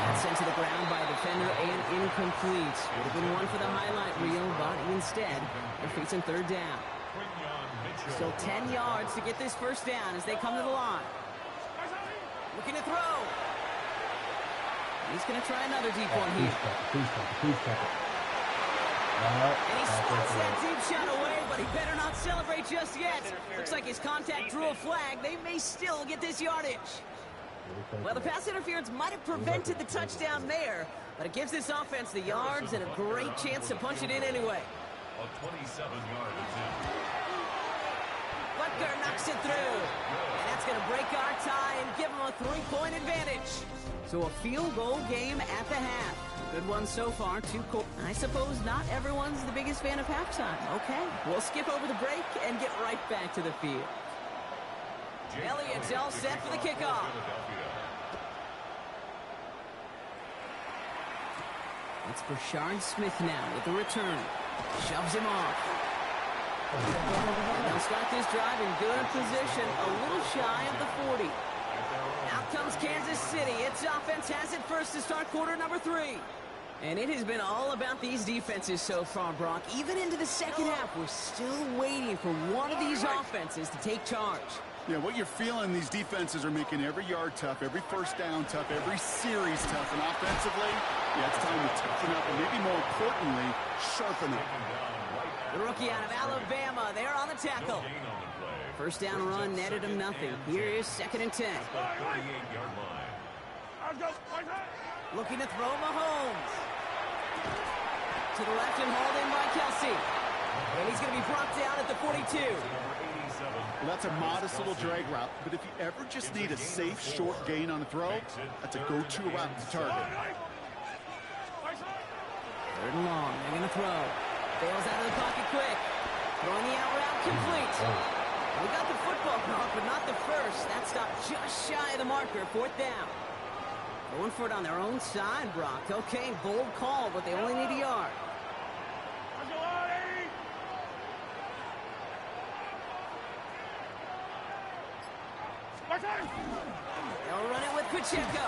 That's sent to the ground by a defender and incomplete. Would have been one for the highlight reel, but instead, they're facing third down. Still 10 yards to get this first down as they come to the line. Looking to throw. He's going to try another deep one here. Please catch it. And he spots that deep shot away, but he better not celebrate just yet. Looks like his contact drew a flag. They may still get this yardage. Well, the pass interference might have prevented the touchdown there, but it gives this offense the yards and a great chance to punch it in anyway. A 27-yard attempt. Butker knocks it through. And that's going to break our tie and give them a 3-point advantage. So a field goal game at the half. Good one so far. I suppose not everyone's the biggest fan of halftime. Okay, we'll skip over the break and get right back to the field. Elliott's all set for the kickoff. It's Brashard Smith now with the return. Shoves him off. They'll start this drive in good position, a little shy of the 40. Out comes Kansas City. Its offense has it first to start quarter number 3. And it has been all about these defenses so far, Brock. Even into the second half, we're still waiting for one of these offenses to take charge. Yeah, what you're feeling, these defenses are making every yard tough, every first down tough, every series tough. And offensively, yeah, it's time to toughen up and maybe more importantly, sharpen up. The rookie out of Alabama, they're on the tackle. First down run netted him nothing. Here is 2nd and 10. Looking to throw Mahomes. To the left and hauled in by Kelsey. And he's going to be brought down at the 42. Well, that's a modest little drag route, but if you ever just need a safe, short gain on a throw, that's a go-to route to target. 3rd and long, they're going to throw. Bails out of the pocket quick. Throwing the out route complete. We got the football, Brock, but not the first. That stopped just shy of the marker, 4th down. Going for it on their own side, Brock. Okay, bold call, but they only need a yard. They'll run it with Pacheco.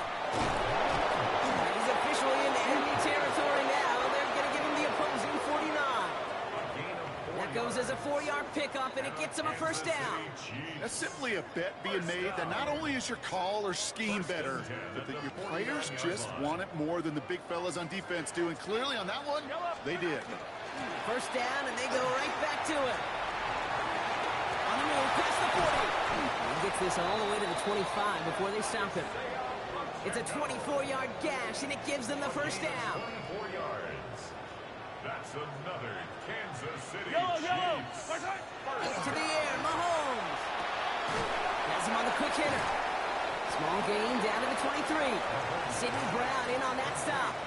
He's officially in enemy territory now. They're going to give him the opposing 49. That goes as a 4-yard pickup, and it gets him a first down. That's simply a bet being made that not only is your call or scheme better, but that your players just want it more than the big fellas on defense do. And clearly on that one, they did. First down, and they go right back to it. On the move, past the 40. He gets this all the way to the 25 before they stop him. It's a 24-yard gash, and it gives them the first down. 4 yards. That's another Kansas City Yellow. Chiefs. To the air, Mahomes. Has him on the quick hitter. Small gain down to the 23. Sidney Brown in on that stop.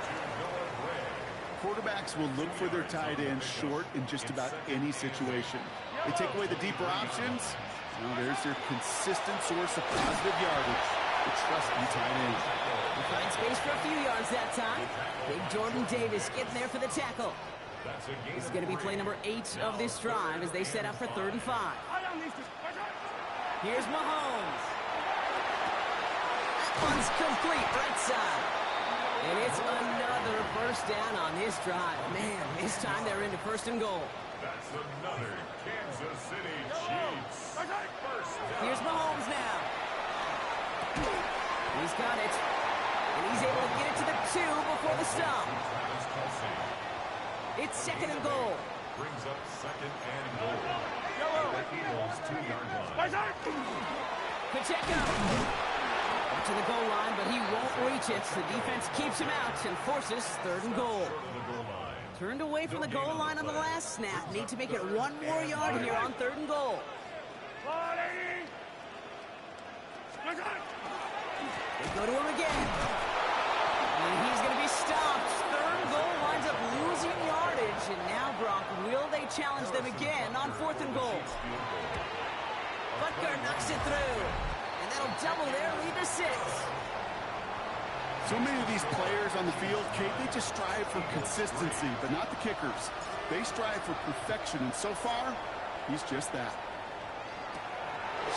Quarterbacks will look for their tight end short in just about any situation. They take away the deeper options. Well, there's their consistent source of positive yardage. The trusty tight end. He finds space for a few yards that time. Big Jordan Davis getting there for the tackle. This is going to be play number 8 of this drive as they set up for 35. Here's Mahomes. That one's complete right side. And it's another first down on this drive. Man, this time they're into 1st and goal. That's another Kansas City Chiefs. Here's Mahomes now. He's got it. And he's able to get it to the 2 before the stop. It's 2nd and goal. Brings up 2nd and goal. The Eagles 2-yard line. Pacheco. Up to the goal line, but he won't reach it. The defense keeps him out and forces 3rd and goal. Turned away from the goal line on the last snap. Need to make it 1 more yard here on 3rd and goal. They go to him again. And he's going to be stopped. 3rd and goal winds up losing yardage. And now, Brock, will they challenge them again on 4th and goal? Butker knocks it through. And that'll double their lead to 6. So many of these players on the field, Kate, they just strive for consistency, but not the kickers. They strive for perfection, and so far, he's just that.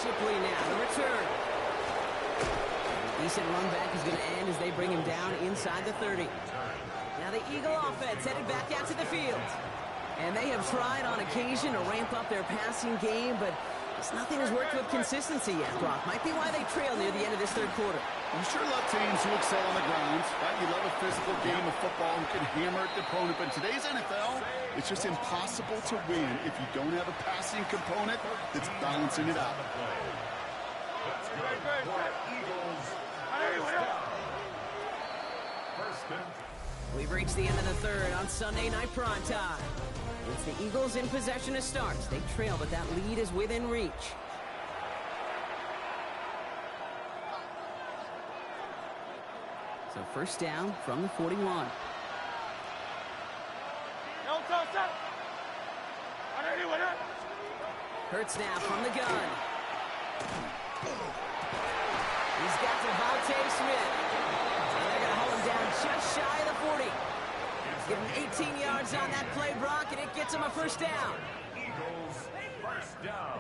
Shipley now, the return. Decent run back is going to end as they bring him down inside the 30. Now the Eagle offense headed back out to the field. And they have tried on occasion to ramp up their passing game, but nothing has worked with consistency yet, Brock. Might be why they trail near the end of this third quarter. You sure love teams who excel on the ground, right? You love a physical game of football who can hammer at the opponent, but in today's NFL, it's just impossible to win if you don't have a passing component that's balancing it out. That's good for Eagles. First and We've reached the end of the third on Sunday Night Primetime. It's the Eagles in possession to start. They trail, but that lead is within reach. So first down from the 41. Hurts now from the gun. He's got Devontae Smith. And they're going to hold him down just shy of the 40. Give him 18 yards on that play, Brock, and it gets him a first down. Eagles, first down.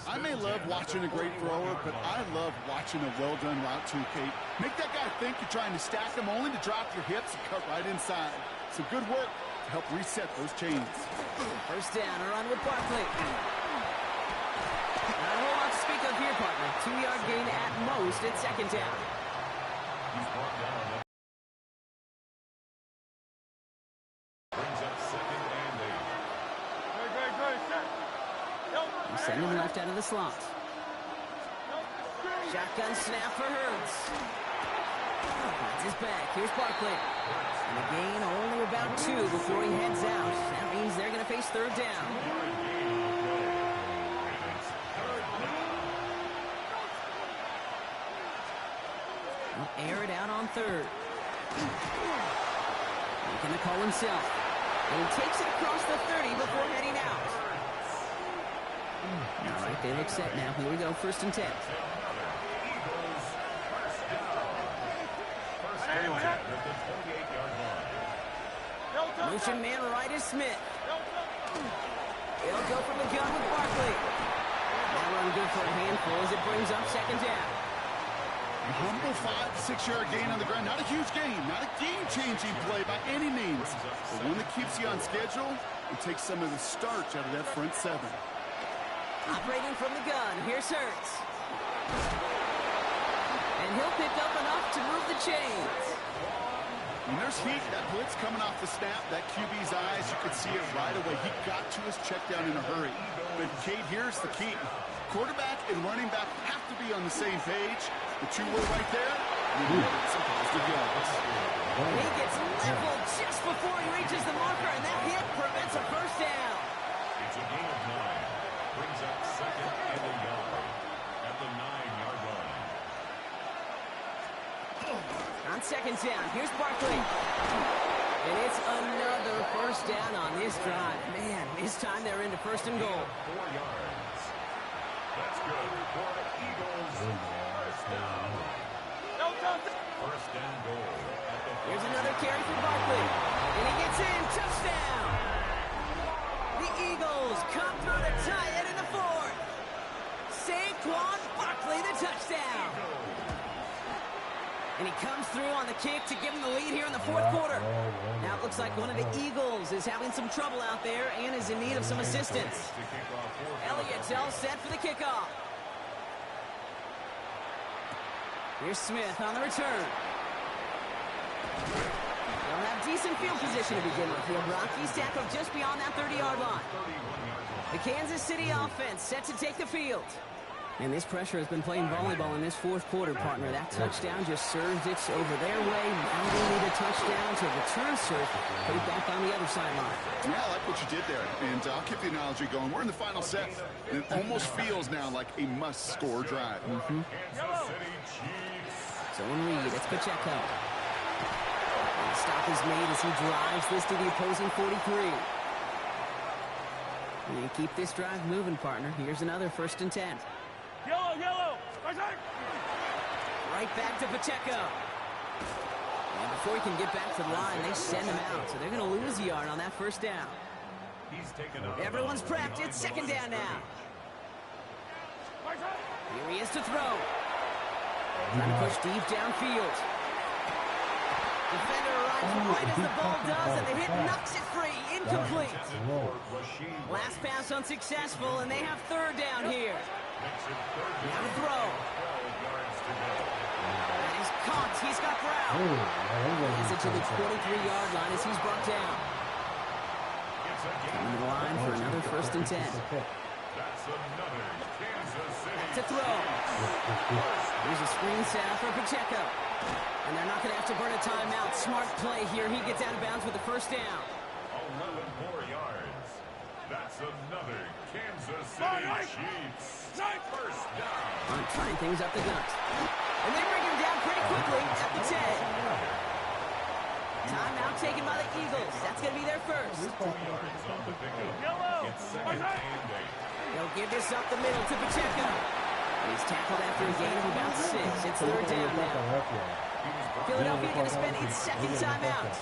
I may love watching a great thrower, but I love watching a well-done route too, Kate. Make that guy think you're trying to stack him only to drop your hips and cut right inside. Some good work to help reset those chains. First down, a run with Barkley. Not a whole lot to speak of here, partner. 2-yard gain at most at second down. He's brought down. Brings up second and 8. He's sending left out of the slot. Shotgun snap for Hurts. Finds his back. Here's Barkley. And a gain only about 2 before he heads out. That means they're going to face third down. He'll air it out on third. Making the call himself. And he takes it across the 30 before heading out. All right, they look set now. Here we go, first and 10. Motion man right is Smith. He'll go from the gun with Barkley. That run good for a handful as it brings up second down. A humble 5 to 6 yard gain on the ground. Not a huge gain, not a game-changing play by any means, but one that keeps you on schedule and takes some of the starch out of that front 7. Operating from the gun, here's Hurts. And he'll pick up enough to move the chains. When there's heat, that blitz coming off the snap, that QB's eyes, you could see it right away. He got to his check down in a hurry. But Kate, here's the key. Quarterback and running back have to be on the same page. The two were right there. And some positive yards. He gets leveled just before he reaches the marker, and that hit prevents a first down. It's a gain of 9. Brings up second and a yard at the 9-yard line. On second down, here's Barkley. And it's another first down on this drive. Man, this time they're into first and goal. 4 yards. That's good for the Eagles. First down. First and goal. Here's another carry for Barkley. And he gets in. Touchdown. The Eagles come through to tie it in the fourth. Saquon Barkley, the touchdown. And he comes through on the kick to give him the lead here in the fourth quarter. Now it looks like one of the Eagles is having some trouble out there and is in need of some assistance. Elliott's all set for the kickoff. Here's Smith on the return. They'll have decent field position to begin with here, Brock. He's tackled just beyond that 30-yard line. The Kansas City offense set to take the field. And this pressure has been playing volleyball in this fourth quarter, partner. That touchdown just served it over their way. Now they need a touchdown to return serve. Put it back on the other sideline. Yeah, I like what you did there. And I'll keep the analogy going. We're in the final set. And it almost feels now like a must-score drive. So in Reed, it's Pacheco. And the stop is made as he drives this to the opposing 43. And you keep this drive moving, partner. Here's another first and 10. Yellow. Right back to Pacheco. And before he can get back to the line, they send him out. So they're going to lose a yard on that first down. He's taken up. Everyone's prepped. It's second down now. Here he is to throw. Trying to push deep downfield. Defender arrives right as the ball does, and the hit knocks it free. Incomplete. Last pass unsuccessful, and they have third down here. Now to throw. And he's caught. He's got Brown. He's into the 23-yard line as he's brought down. Coming to the line for another 1st and 10. Back to throw. Here's a screen set for Pacheco. And they're not going to have to burn a timeout. Smart play here. He gets out of bounds with the 1st down. 11 more yards. That's another Kansas City Chiefs. 1st down. Tying things up the gut. And they bring him down pretty quickly at the 10. Timeout taken by the Eagles. That's going to be their first. 2 yards on the pickup. It's 2nd and 8. They'll give this up the middle to Pacheco. He's tackled after a gain of about 6. It's 3rd down now. Philadelphia going to spend its 2nd timeout.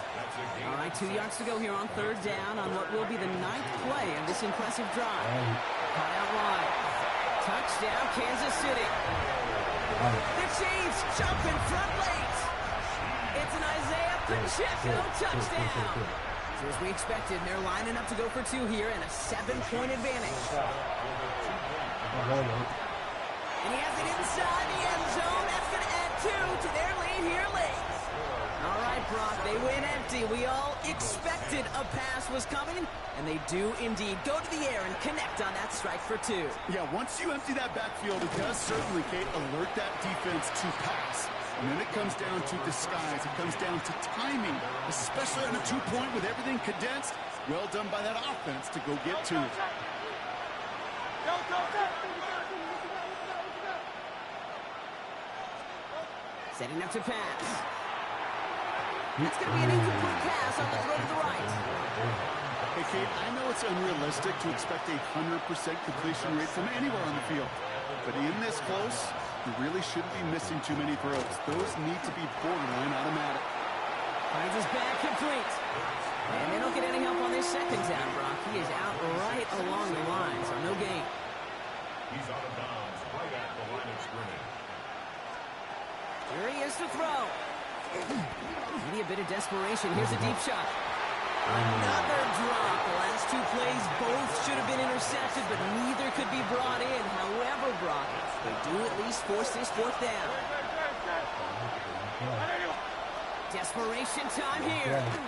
All right, 2 yards to go here on 3rd down on what will be the 9th play of this impressive drive. Caught out wide. Touchdown, Kansas City. The Chiefs jump in front late. It's an Isaiah Pacheco touchdown. So as we expected, they're lining up to go for 2 here and a 7-point advantage. And he has it inside the end zone. That's going to add 2 to their lead here late. All right, Brock, they win empty. We all expected a pass was coming, and they do indeed go to the air and connect on that strike for 2. Yeah, once you empty that backfield, it does certainly, Kate, alert that defense to pass. And then it comes down to disguise. It comes down to timing, especially on a 2-point with everything condensed. Well done by that offense to go get 2. Setting up to pass. That's going to be an incomplete pass on the throw to the right. Hey, Kate, I know it's unrealistic to expect a 100% completion rate from anywhere on the field. But in this close, you really shouldn't be missing too many throws. Those need to be borderline automatic. Finds his back complete. And they don't get any help on this 2nd down, Brock. He is out right along the line, so no gain. He's out of bounds right at the line of scrimmage. Here he is to throw. Maybe a bit of desperation. Here's a deep shot. Another drop. The last 2 plays both should have been intercepted, but neither could be brought in. However, Brock, they do at least force this 4th down. Desperation time here. And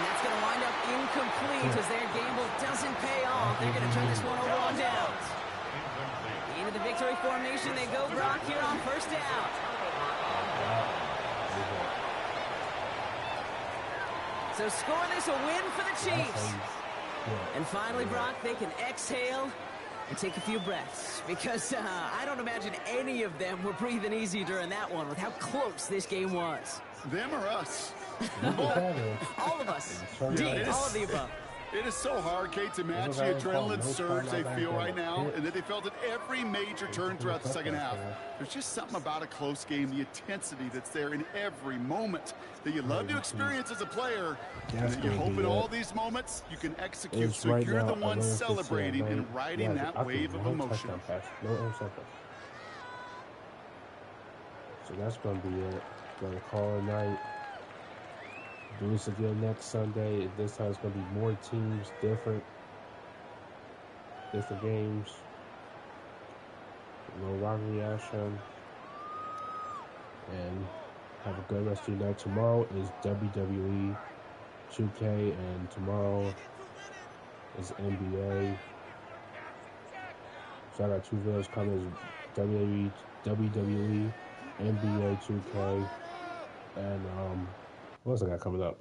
that's going to wind up incomplete as their gamble doesn't pay off. They're going to turn this one over on downs. Into the victory formation they go, Brock, here on 1st down. So scoreless, a win for the Chiefs. And finally, Brock, they can exhale and take a few breaths. Because I don't imagine any of them were breathing easy during that one with how close this game was. Them or us? All of us. Indeed, all of the above. It is so hard, Kate, to match the adrenaline surge they feel right now and that they felt at every major turn throughout the 2nd half. There's just something about a close game, the intensity that's there in every moment that you love to experience as a player, and that you hope in all these moments you can execute so you're the one celebrating and riding that wave of emotion. So that's going to be it. Going to call it a night. Do this again next Sunday. This time it's going to be more teams, different games. No rivalry action. And have a good rest of your night. Tomorrow is WWE 2K, and tomorrow is NBA. So I got 2 videos coming: WWE, NBA 2K, and what else I got coming up?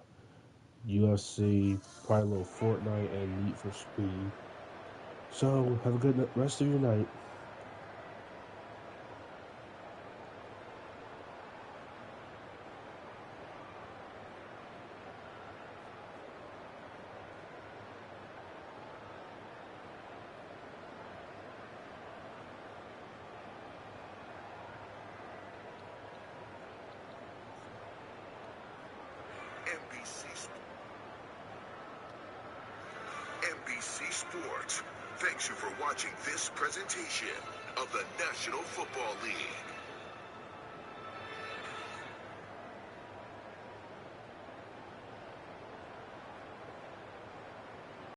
UFC, probably a little Fortnite, and Need for Speed. So, have a good rest of your night. NBC Sports thanks you for watching this presentation of the National Football League.